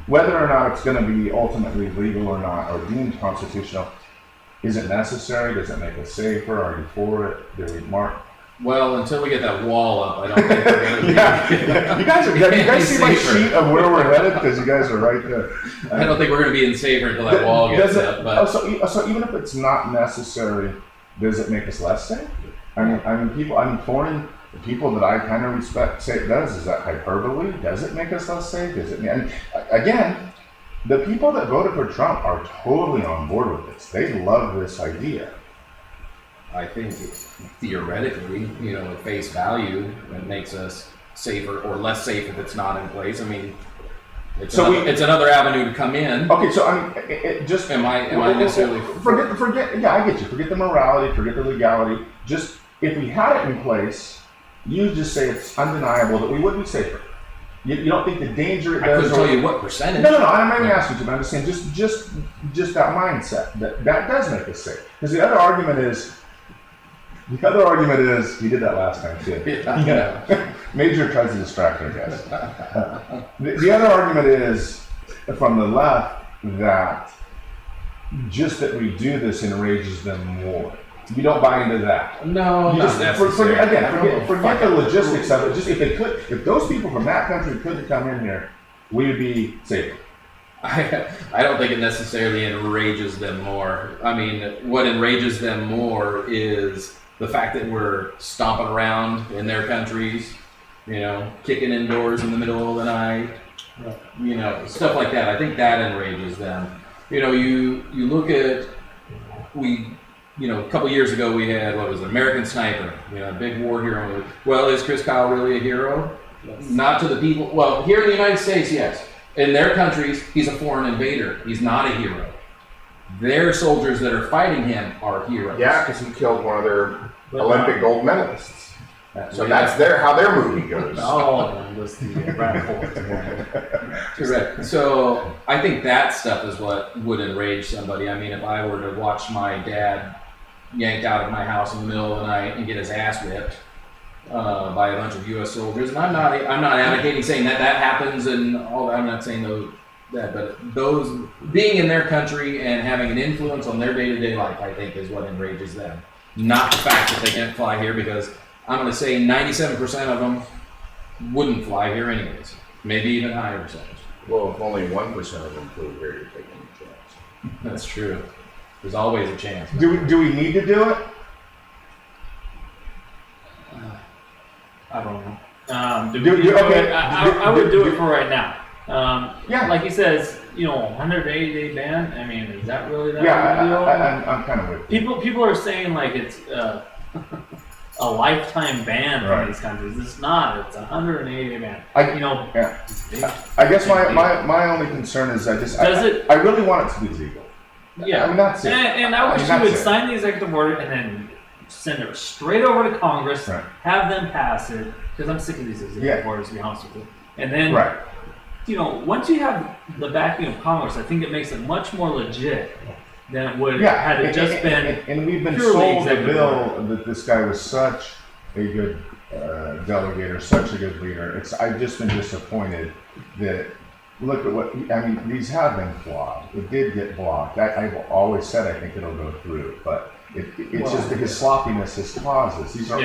Speaker 1: whether or not it's going to be ultimately legal or not, or deemed constitutional, is it necessary? Does it make us safer? Are you for it? Do we mark?
Speaker 2: Well, until we get that wall up, I don't think we're going to be.
Speaker 1: You guys see my sheet of where we're headed? Because you guys are right there.
Speaker 2: I don't think we're going to be in safer until that wall gets up. But
Speaker 1: so even if it's not necessary, does it make us less safe? Foreign people that I kind of respect say it does. Is that hyperbole? Does it make us less safe? Again, the people that voted for Trump are totally on board with this. They love this idea.
Speaker 2: I think theoretically, at face value, it makes us safer or less safe if it's not in place. I mean, It's,
Speaker 1: So
Speaker 2: it's another avenue to come in.
Speaker 1: Okay, so I mean, it just
Speaker 2: Am I necessarily
Speaker 1: forget? Yeah, I get you. Forget the morality. Forget the legality. Just if we had it in place, you just say it's undeniable that we would be safer. You don't think the danger it
Speaker 2: I
Speaker 1: does?
Speaker 2: couldn't tell you what percentage.
Speaker 1: No. I'm not even asking you, but I'm just saying, just that mindset that does make us safe. Because the other argument is he did that last time too.
Speaker 2: Yeah.
Speaker 1: Major tries to distract, I guess. The other argument is from the left that just that we do this enrages them more. You don't buy into that.
Speaker 2: No,
Speaker 1: You
Speaker 2: not
Speaker 1: just,
Speaker 2: necessarily.
Speaker 1: forget the logistics of it. Just if those people from that country could come in here, we would be safer.
Speaker 2: I don't think it necessarily enrages them more. I mean, what enrages them more is the fact that we're stomping around in their countries, kicking indoors in the middle of the night, stuff like that. I think that enrages them. You look at, a couple years ago we had, American Sniper, a big war hero. Well, is Chris Kyle really a hero?
Speaker 3: Yes.
Speaker 2: Not to the people. Well, here in the United States, yes. In their countries, he's a foreign invader. He's not a hero. Their soldiers that are fighting him are heroes.
Speaker 4: Yeah, because he killed one of their Olympic gold medalists. So that's how their movie goes.
Speaker 3: Oh, was the Brad Ford.
Speaker 2: Correct. So I think that stuff is what would enrage somebody. I mean, if I were to watch my dad yanked out of my house in the middle of the night and get his ass whipped by a bunch of U.S. soldiers, and I'm not advocating saying that happens and all that. I'm not saying that, but those being in their country and having an influence on their day-to-day life, I think, is what enrages them. Not the fact that they can't fly here, because I'm going to say 97% of them wouldn't fly here anyways. Maybe even higher percentage.
Speaker 4: Well, if only 1% of them flew here, you're taking a chance.
Speaker 2: That's true. There's always a chance.
Speaker 1: Do we need to do it?
Speaker 3: I don't know. I would do it for right now.
Speaker 1: Yeah.
Speaker 3: Like he says, 180-day ban. I mean, is that really that
Speaker 1: Yeah,
Speaker 3: big a deal?
Speaker 1: I'm kind of with you.
Speaker 3: People are saying like it's a lifetime ban
Speaker 1: Right.
Speaker 3: from these countries. It's not. It's a 180-day ban.
Speaker 1: Yeah. I guess my only concern is I really want it to be legal.
Speaker 3: Yeah,
Speaker 1: I mean, that's it.
Speaker 3: And I wish
Speaker 1: that's
Speaker 3: you would
Speaker 1: it.
Speaker 3: sign the executive order and then send it straight over to Congress,
Speaker 1: Right.
Speaker 3: have them pass it, because I'm sick of these executive orders, to be honest with you. And then,
Speaker 1: Right.
Speaker 3: Once you have the backing of Congress, I think it makes it much more legit than it would
Speaker 1: Yeah.
Speaker 3: had it just been.
Speaker 1: And we've been
Speaker 3: purely
Speaker 1: sold the
Speaker 3: executive
Speaker 1: bill
Speaker 3: order.
Speaker 1: that this guy was such a good delegator, such a good leader. I've just been disappointed that. Look at what these have been flawed. It did get blocked. I've always said I think it'll go through, but it's just that his sloppiness has caused this. These are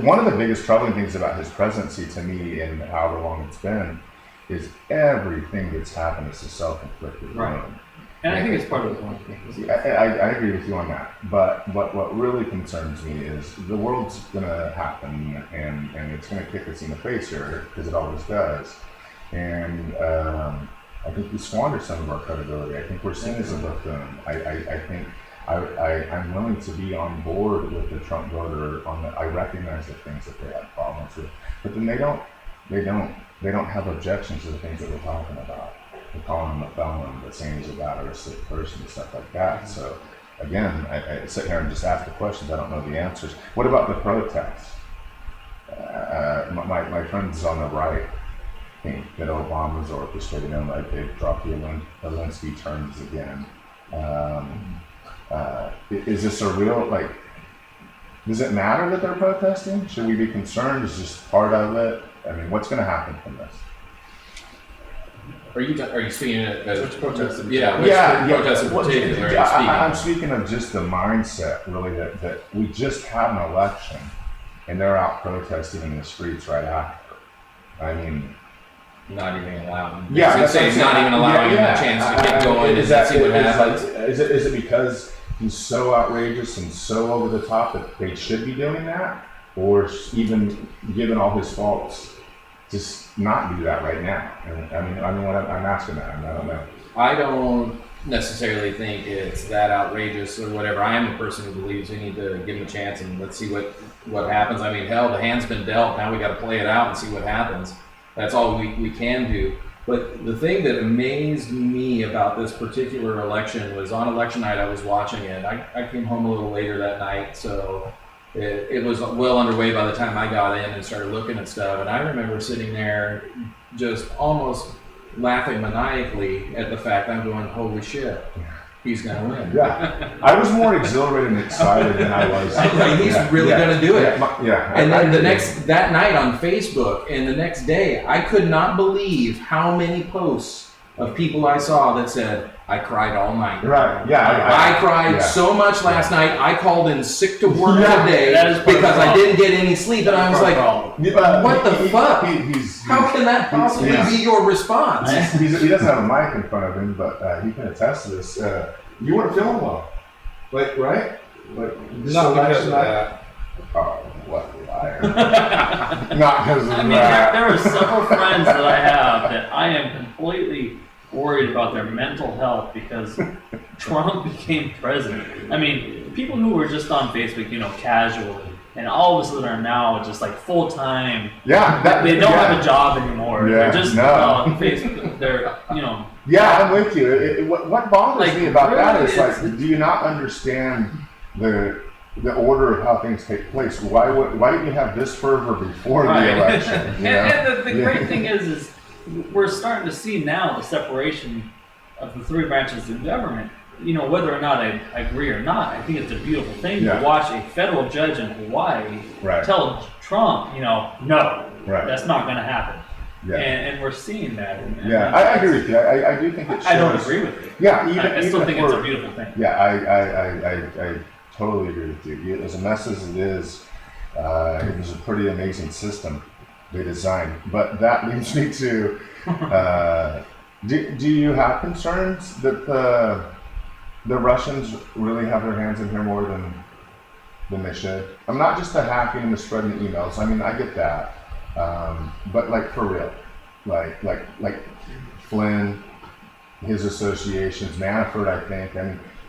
Speaker 1: one of the biggest troubling things about his presidency to me, and however long it's been, is everything that's happened is a self-inflicted wound.
Speaker 3: And I think it's part of the point.
Speaker 1: I agree with you on that. But what really concerns me is the world's going to happen, and it's going to kick us in the face here, because it always does. And I think we squander some of our credibility. I think we're seen as a buffoon. I think I'm willing to be on board with the Trump voter on that. I recognize the things that they have problems with, but then they don't have objections to the things that we're talking about. They're calling him a felon, but saying he's a bad or a sick person and stuff like that. So again, I sit here and just ask the questions. I don't know the answers. What about the protests? My friends on the right think that Obama's orchestrated them, like they've dropped the Alinsky terms again. Is this a real, does it matter that they're protesting? Should we be concerned? Is this part of it? I mean, what's going to happen from this?
Speaker 2: Are you speaking as
Speaker 3: Which protest?
Speaker 2: protest in particular are you speaking?
Speaker 1: I'm speaking of just the mindset, really, that we just had an election and they're out protesting in the streets right after. I mean,
Speaker 2: not even allowing.
Speaker 1: Yeah,
Speaker 2: it's not even allowing him a chance to get going and see what happens.
Speaker 1: Is it because he's so outrageous and so over the top that they should be doing that, or even given all his faults, just not do that right now? I mean, what I'm asking that. I don't know.
Speaker 2: I don't necessarily think it's that outrageous or whatever. I am a person who believes we need to give him a chance and let's see what happens. I mean, hell, the hand's been dealt. Now we got to play it out and see what happens. That's all we can do. But the thing that amazed me about this particular election was on election night, I was watching it. I came home a little later that night, so it was well underway by the time I got in and started looking at stuff. And I remember sitting there just almost laughing maniacally at the fact I'm going, holy shit, he's going to win.
Speaker 1: Yeah. I was more exhilarated and excited than I was.
Speaker 2: He's really going to do it.
Speaker 1: Yeah.
Speaker 2: And then that night on Facebook and the next day, I could not believe how many posts of people I saw that said, I cried all night.
Speaker 1: Right. Yeah.
Speaker 2: I cried so much last night. I called in sick to work today
Speaker 3: that is
Speaker 2: because I didn't get any sleep, and I was like, "What the fuck? How can that possibly be your response?"
Speaker 1: He doesn't have a mic in front of him, but he can attest to this. You weren't feeling well, right?
Speaker 6: Not because of that.
Speaker 1: Oh, what a liar! Not because of
Speaker 3: I mean,
Speaker 1: that.
Speaker 3: there are several friends that I have that I am completely worried about their mental health because Trump became president. I mean, people who were just on Facebook, casually, and all of a sudden are now just like full time.
Speaker 1: Yeah,
Speaker 3: they don't have a job anymore.
Speaker 1: Yeah,
Speaker 3: They're just on Facebook. They're
Speaker 1: Yeah, I'm with you. What bothers me about that is
Speaker 3: really,
Speaker 1: do you not understand the order of how things take place? Why didn't you have this fervor before the election?
Speaker 3: And the great thing is we're starting to see now the separation of the three branches of government. Whether or not I agree or not, I think it's a beautiful thing to watch a federal judge in Hawaii tell Trump, no, that's not going to happen.
Speaker 1: Yeah.
Speaker 3: And we're seeing that.
Speaker 1: I agree with you. I do think it shows.
Speaker 3: I don't agree with you.
Speaker 1: Yeah,
Speaker 3: I still think it's a beautiful thing.
Speaker 1: Yeah, I totally agree with you. As a mess as it is, it was a pretty amazing system they designed. But that leads me to, do you have concerns that the Russians really have their hands in here more than they should? I'm not just the hacking and the spreading the emails. I mean, I get that. But like for real, like Flynn, his associations, Manafort, I think. I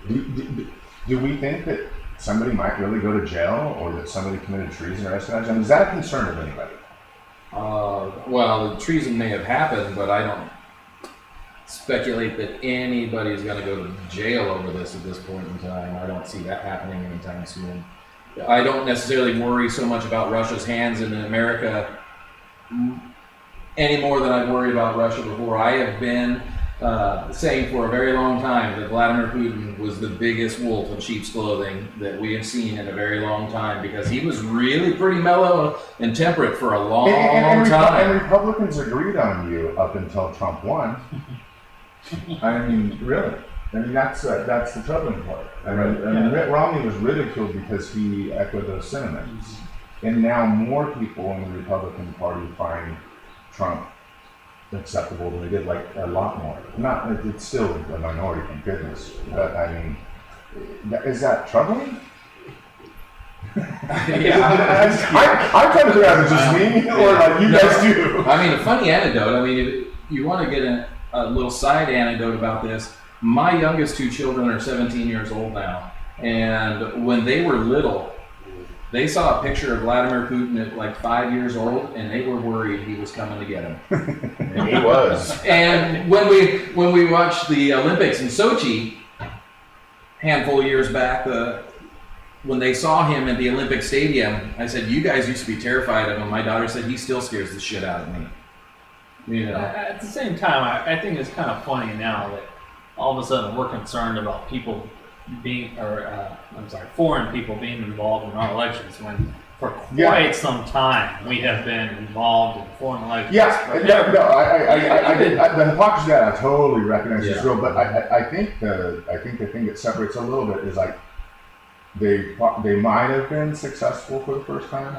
Speaker 1: mean, do we think that somebody might really go to jail or that somebody committed treason or espionage? I mean, is that a concern of anybody?
Speaker 2: Well, the treason may have happened, but I don't speculate that anybody's going to go to jail over this at this point in time. I don't see that happening anytime soon. I don't necessarily worry so much about Russia's hands in America any more than I've worried about Russia before. I have been saying for a very long time that Vladimir Putin was the biggest wolf in sheep's clothing that we have seen in a very long time, because he was really pretty mellow and temperate for a long time.
Speaker 1: And Republicans agreed on you up until Trump won. I mean, really. I mean, that's the troubling part. I mean, Mitt Romney was ridiculed because he echoed those sentiments. And now more people in the Republican Party find Trump acceptable than they did, like a lot more. It's still a minority, thank goodness. But I mean, is that troubling? I'm trying to figure out if it's just me or like you guys do.
Speaker 2: I mean, a funny anecdote. I mean, if you want to get a little side anecdote about this. My youngest two children are 17 years old now, and when they were little, they saw a picture of Vladimir Putin at like 5 years old, and they were worried he was coming to get them.
Speaker 4: And he was.
Speaker 2: And when we watched the Olympics in Sochi, handful of years back, when they saw him at the Olympic Stadium, I said, "You guys used to be terrified of him." My daughter said, "He still scares the shit out of me."
Speaker 3: At the same time, I think it's kind of funny now that all of a sudden we're concerned about people foreign people being involved in our elections when for quite some time we have been involved in foreign elections.
Speaker 1: The hypocrisy that I totally recognize is real, but I think the thing that separates a little bit is like they might have been successful for the first time.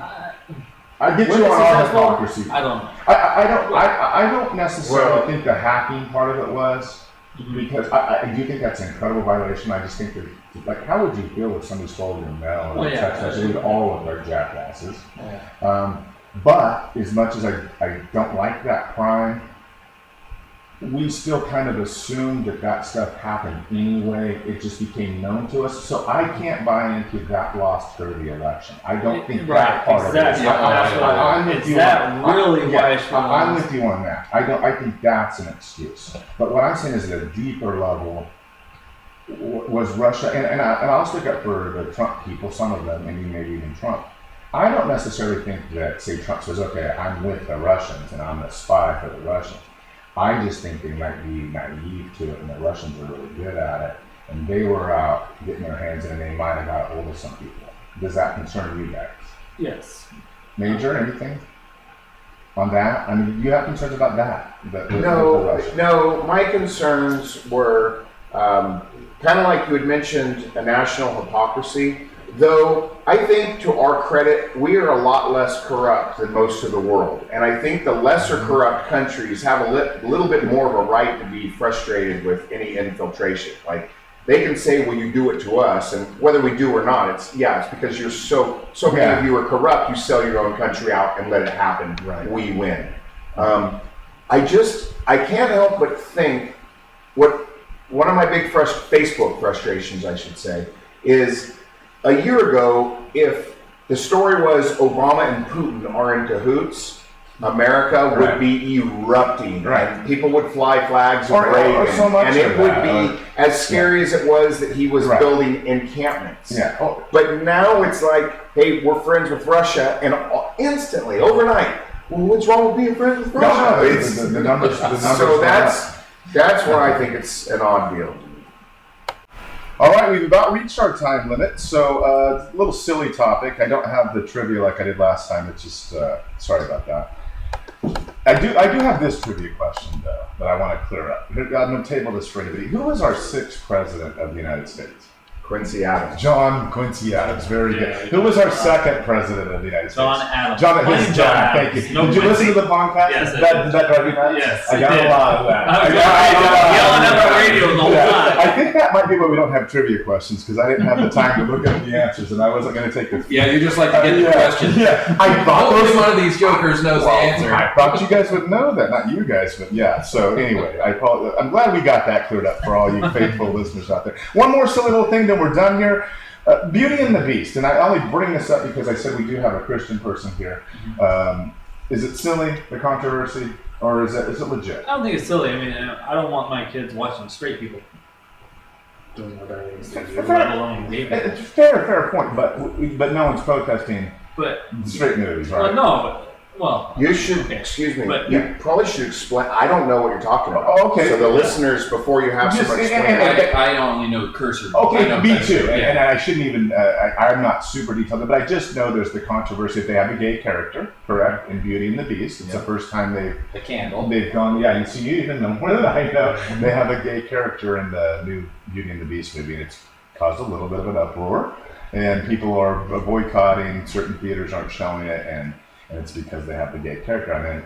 Speaker 1: I get you on our hypocrisy.
Speaker 3: I don't know.
Speaker 1: I don't necessarily think the hacking part of it was. Because I do think that's an incredible violation. I just think that, like, how would you feel if somebody stole your mail or text message? All of their jackasses. Yeah. But as much as I don't like that crime, we still kind of assumed that stuff happened anyway. It just became known to us. So I can't buy into that lost her the election. I don't think that part
Speaker 3: exactly.
Speaker 1: of it. I'm with you. I'm with you on that. I think that's an excuse. But what I'm saying is at a deeper level was Russia, and I'll stick up for the Trump people, some of them, and maybe even Trump. I don't necessarily think that, say, Trump says, okay, I'm with the Russians and I'm a spy for the Russians. I just think they might be naive to it, and the Russians are really good at it, and they were out getting their hands in, and they might have got hold of some people. Does that concern you guys?
Speaker 3: Yes.
Speaker 1: Major, anything on that? I mean, you have concerns about that?
Speaker 4: No, my concerns were kind of like you had mentioned, a national hypocrisy. Though I think, to our credit, we are a lot less corrupt than most of the world. And I think the lesser corrupt countries have a little bit more of a right to be frustrated with any infiltration. Like, they can say, well, you do it to us, and whether we do or not, it's because you're so many of you are corrupt, you sell your own country out and let it happen.
Speaker 1: Right.
Speaker 4: We win. I can't help but think one of my big Facebook frustrations, I should say, is a year ago, if the story was Obama and Putin are in cahoots, America would be erupting, and people would fly flags of Reagan, and it would be as scary as it was that he was building encampments.
Speaker 1: Yeah.
Speaker 4: But now it's like, hey, we're friends with Russia, and instantly, overnight, well, what's wrong with being friends with Russia?
Speaker 1: The numbers.
Speaker 4: So that's where I think it's an odd deal.
Speaker 1: All right, we've about reached our time limit, so a little silly topic. I don't have the trivia like I did last time. It's just sorry about that. I do have this trivia question though that I want to clear up. I'm going to table this for anybody. Who was our 6th president of the United States?
Speaker 4: Quincy Adams.
Speaker 1: John Quincy Adams. Very good. Who was our 2nd president of the United States?
Speaker 3: John Adams.
Speaker 1: John Adams. Thank you.
Speaker 3: No,
Speaker 1: did you listen to the podcast?
Speaker 3: Yes,
Speaker 1: Did that drive you nuts?
Speaker 3: Yes,
Speaker 1: I got a lot of that.
Speaker 3: I was yelling at the radio the whole time.
Speaker 1: I think that might be why we don't have trivia questions, because I didn't have the time to look up the answers, and I wasn't going to take the.
Speaker 2: Yeah, you just like to get the question.
Speaker 1: Yeah, I thought
Speaker 2: Hopefully one of these jokers knows the answer.
Speaker 1: I thought you guys would know that, not you guys, but yeah. So anyway, I'm glad we got that cleared up for all you faithful listeners out there. One more silly little thing, then we're done here. Beauty and the Beast, and I only bring this up because I said we do have a Christian person here. Is it silly, the controversy, or is it legit?
Speaker 3: I don't think it's silly. I mean, I don't want my kids watching straight people doing whatever they do, let alone gay people.
Speaker 1: It's fair point, but no one's protesting
Speaker 3: But
Speaker 1: straight movies, right?
Speaker 4: You should, excuse me, you probably should explain. I don't know what you're talking about.
Speaker 1: Oh, okay.
Speaker 4: So the listeners, before you have someone explain.
Speaker 2: I only know cursor.
Speaker 1: Okay, me too. And I shouldn't even, I'm not super detailed, but I just know there's the controversy if they have a gay character, correct, in Beauty and the Beast. It's the first time
Speaker 2: the candle.
Speaker 1: They've gone, you see, you even know more than I know. They have a gay character in the new Beauty and the Beast movie, and it's caused a little bit of an uproar. And people are boycotting, certain theaters aren't showing it, and it's because they have the gay character. I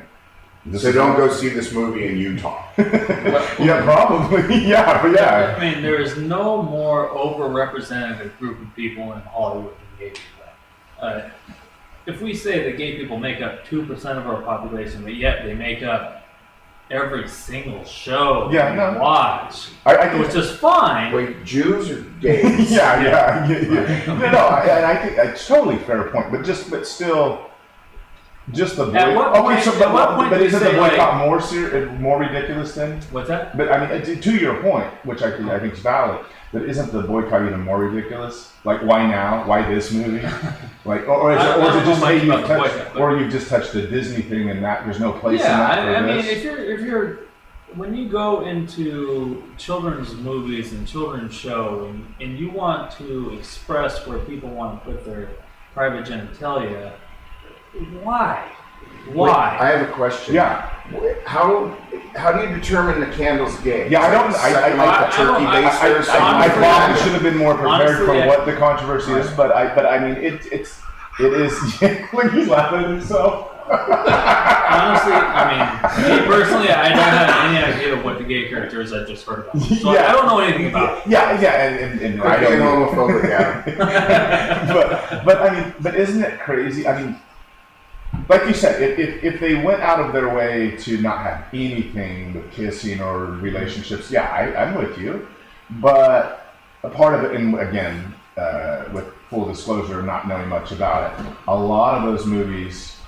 Speaker 1: mean,
Speaker 4: so don't go see this movie in Utah.
Speaker 1: Yeah, probably. Yeah.
Speaker 3: I mean, there is no more overrepresented group of people in Hollywood than gay people. If we say that gay people make up 2% of our population, but yet they make up every single show we watch, which is fine.
Speaker 4: Wait, Jews or gays?
Speaker 1: Yeah. No, I think it's totally fair point, but still. Just the
Speaker 3: at what point?
Speaker 1: But isn't the boycott more ridiculous then?
Speaker 3: What's that?
Speaker 1: But I mean, to your point, which I think is valid, but isn't the boycott even more ridiculous? Like, why now? Why this movie? Like, or is it just you've just touched the Disney thing and that there's no place in that for
Speaker 3: I mean,
Speaker 1: this?
Speaker 3: if you're when you go into children's movies and children's show and you want to express where people want to put their private genitalia. Why?
Speaker 4: Wait, I have a question.
Speaker 1: Yeah.
Speaker 4: How do you determine the candle's gay?
Speaker 1: Yeah, I don't. I probably should have been more prepared for what the controversy is, but I mean, it is. Like he's laughing at himself.
Speaker 3: Honestly, I mean, me personally, I don't have any idea of what the gay character is I just heard about. So I don't know anything about it.
Speaker 1: Yeah, and
Speaker 4: I don't know homophobic.
Speaker 1: But I mean, but isn't it crazy? I mean, like you said, if they went out of their way to not have anything with kissing or relationships, yeah, I'm with you. But a part of it, and again, with full disclosure, not knowing much about it, a lot of those movies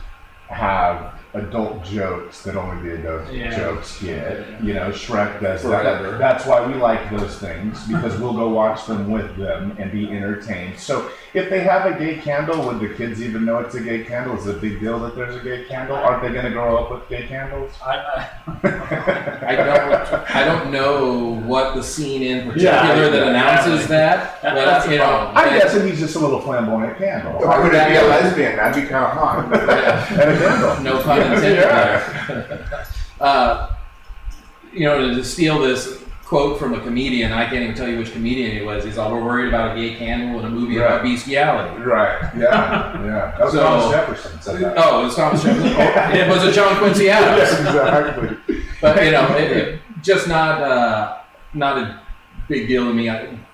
Speaker 1: have adult jokes that only the adult jokes get. You know, Shrek does that. That's why we like those things, because we'll go watch them with them and be entertained. So if they have a gay candle, would the kids even know it's a gay candle? Is it a big deal that there's a gay candle? Aren't they going to grow up with gay candles?
Speaker 2: I don't know what the scene in particular that announces that. But you know,
Speaker 1: I'm guessing he's just a little flamboyant candle.
Speaker 4: Why would it be a lesbian? That'd be kind of hot.
Speaker 1: And a candle.
Speaker 2: No pun intended there. You know, to steal this quote from a comedian, I can't even tell you which comedian it was. He's all, we're worried about a gay candle in a movie about bestiality.
Speaker 1: Right, yeah. That was Thomas Jefferson said that.
Speaker 2: Oh, it was Thomas Jefferson? It was a John Quincy Adams.
Speaker 1: Yes, exactly.
Speaker 2: But, you know, it just not a big deal to me.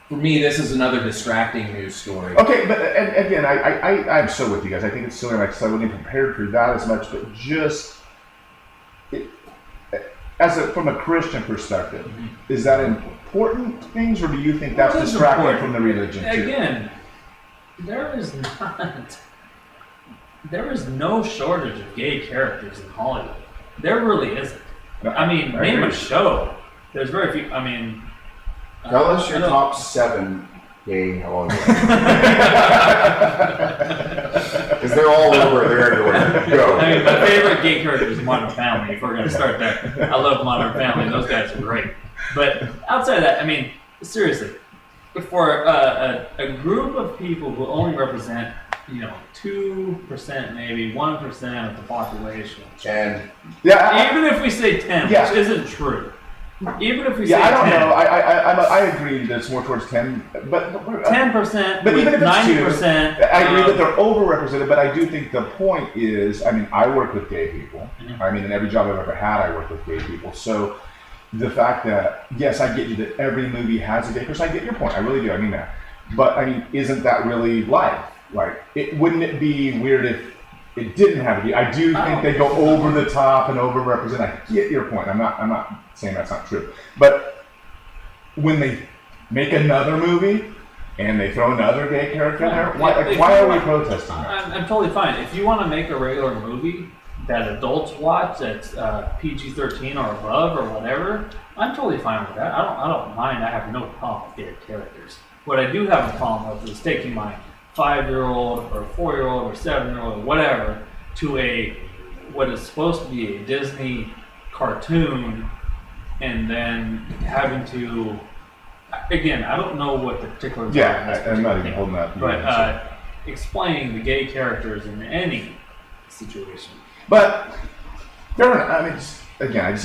Speaker 2: For me, this is another distracting news story.
Speaker 1: Okay, but and again, I'm so with you guys. I think it's silly. Like I said, I wasn't even prepared for that as much, but just from a Christian perspective, is that important things, or do you think that's distracting from the religion too?
Speaker 3: Again, there is no shortage of gay characters in Hollywood. There really isn't. I mean, name a show. There's very few. I mean,
Speaker 4: tell us your top 7 gay Hollywood. Because they're all over there everywhere. Go.
Speaker 3: I mean, my favorite gay character is Modern Family, if we're going to start there. I love Modern Family. Those guys are great. But outside of that, I mean, seriously, for a group of people who only represent, 2%, maybe 1% of the population.
Speaker 4: 10.
Speaker 1: Yeah.
Speaker 3: Even if we say 10, which isn't true. Even if we say 10.
Speaker 1: I don't know. I agree that it's more towards 10, but
Speaker 3: 10%,
Speaker 1: but even if it's
Speaker 3: 90%.
Speaker 1: I agree that they're overrepresented, but I do think the point is, I mean, I work with gay people.
Speaker 3: Mm-hmm.
Speaker 1: I mean, in every job I've ever had, I work with gay people. So the fact that, yes, I get you that every movie has a gay person, I get your point. I really do. I mean that. But I mean, isn't that really life? Like, wouldn't it be weird if it didn't have a gay? I do think they go over the top and overrepresent. I get your point. I'm not saying that's not true. But when they make another movie and they throw another gay character in there, why are we protesting that?
Speaker 3: I'm totally fine. If you want to make a regular movie that adults watch that's PG-13 or above or whatever, I'm totally fine with that. I don't mind. I have no problem with gay characters. What I do have a problem with is taking my 5-year-old or 4-year-old or 7-year-old or whatever to what is supposed to be a Disney cartoon, and then having to, again, I don't know what the particulars are.
Speaker 1: I'm not even holding that.
Speaker 3: But explaining the gay characters in any situation.
Speaker 1: But fair enough. I mean, again, I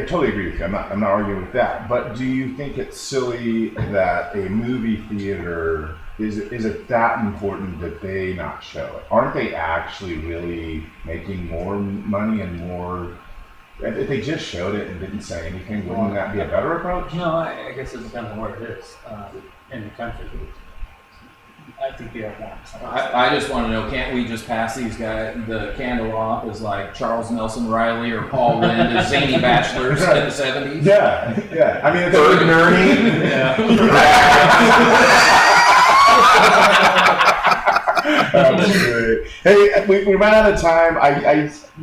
Speaker 1: totally agree with you. I'm not arguing with that. But do you think it's silly that a movie theater is it that important that they not show it? Aren't they actually really making more money and more? If they just showed it and didn't say anything, wouldn't that be a better approach?
Speaker 3: No, I guess it depends on where it is in the country. I think we have one.
Speaker 2: I just want to know, can't we just pass these guys the candle off as like Charles Nelson Riley or Paul Lynde as zany bachelors in the 70s?
Speaker 1: Yeah. I mean, it's
Speaker 4: Bert and Ernie.
Speaker 1: Hey, we ran out of time.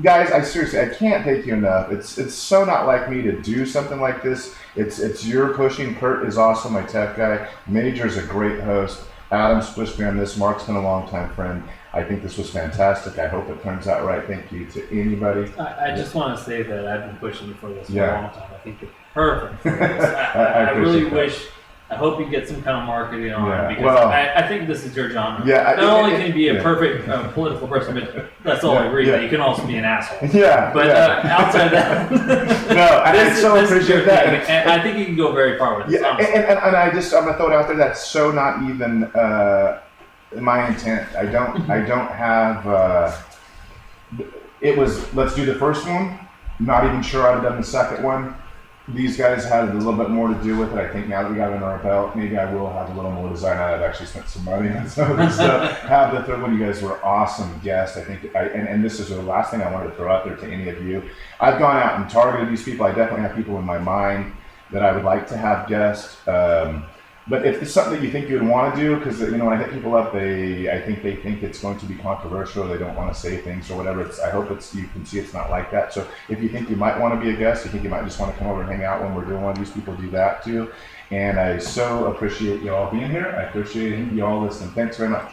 Speaker 1: Guys, I seriously, I can't thank you enough. It's so not like me to do something like this. It's your pushing. Kurt is awesome, my tech guy. Major's a great host. Adam's pushed me on this. Mark's been a long-time friend. I think this was fantastic. I hope it turns out right. Thank you to anybody.
Speaker 3: I just want to say that I've been pushing you for this for a long time. I think it's perfect for this. I really wish. I hope you get some kind of marketing on it, because I think this is your genre.
Speaker 1: Yeah,
Speaker 3: Not only can you be a perfect political person, but that's all I agree. But you can also be an asshole.
Speaker 1: Yeah.
Speaker 3: But outside that,
Speaker 1: I so appreciate that.
Speaker 3: And I think you can go very far with this.
Speaker 1: Yeah, and I'm gonna throw it out there. That's so not even my intent. I don't have. It was, let's do the first one. Not even sure I'd have done the second one. these guys had a little bit more to do with it. I think now that we got it under our belt, maybe I will have a little more design. I've actually spent some money on some of this stuff. Have the third one. You guys were awesome guests. I think, and this is the last thing I wanted to throw out there to any of you. I've gone out and targeted these people. I definitely have people in my mind that I would like to have guests. But if it's something that you think you'd want to do, because when I hit people up, I think they think it's going to be controversial. They don't want to say things or whatever. I hope you can see it's not like that. So if you think you might want to be a guest, you think you might just want to come over and hang out when we're doing one of these, people do that too. And I so appreciate you all being here. I appreciate you all listening. Thanks very much.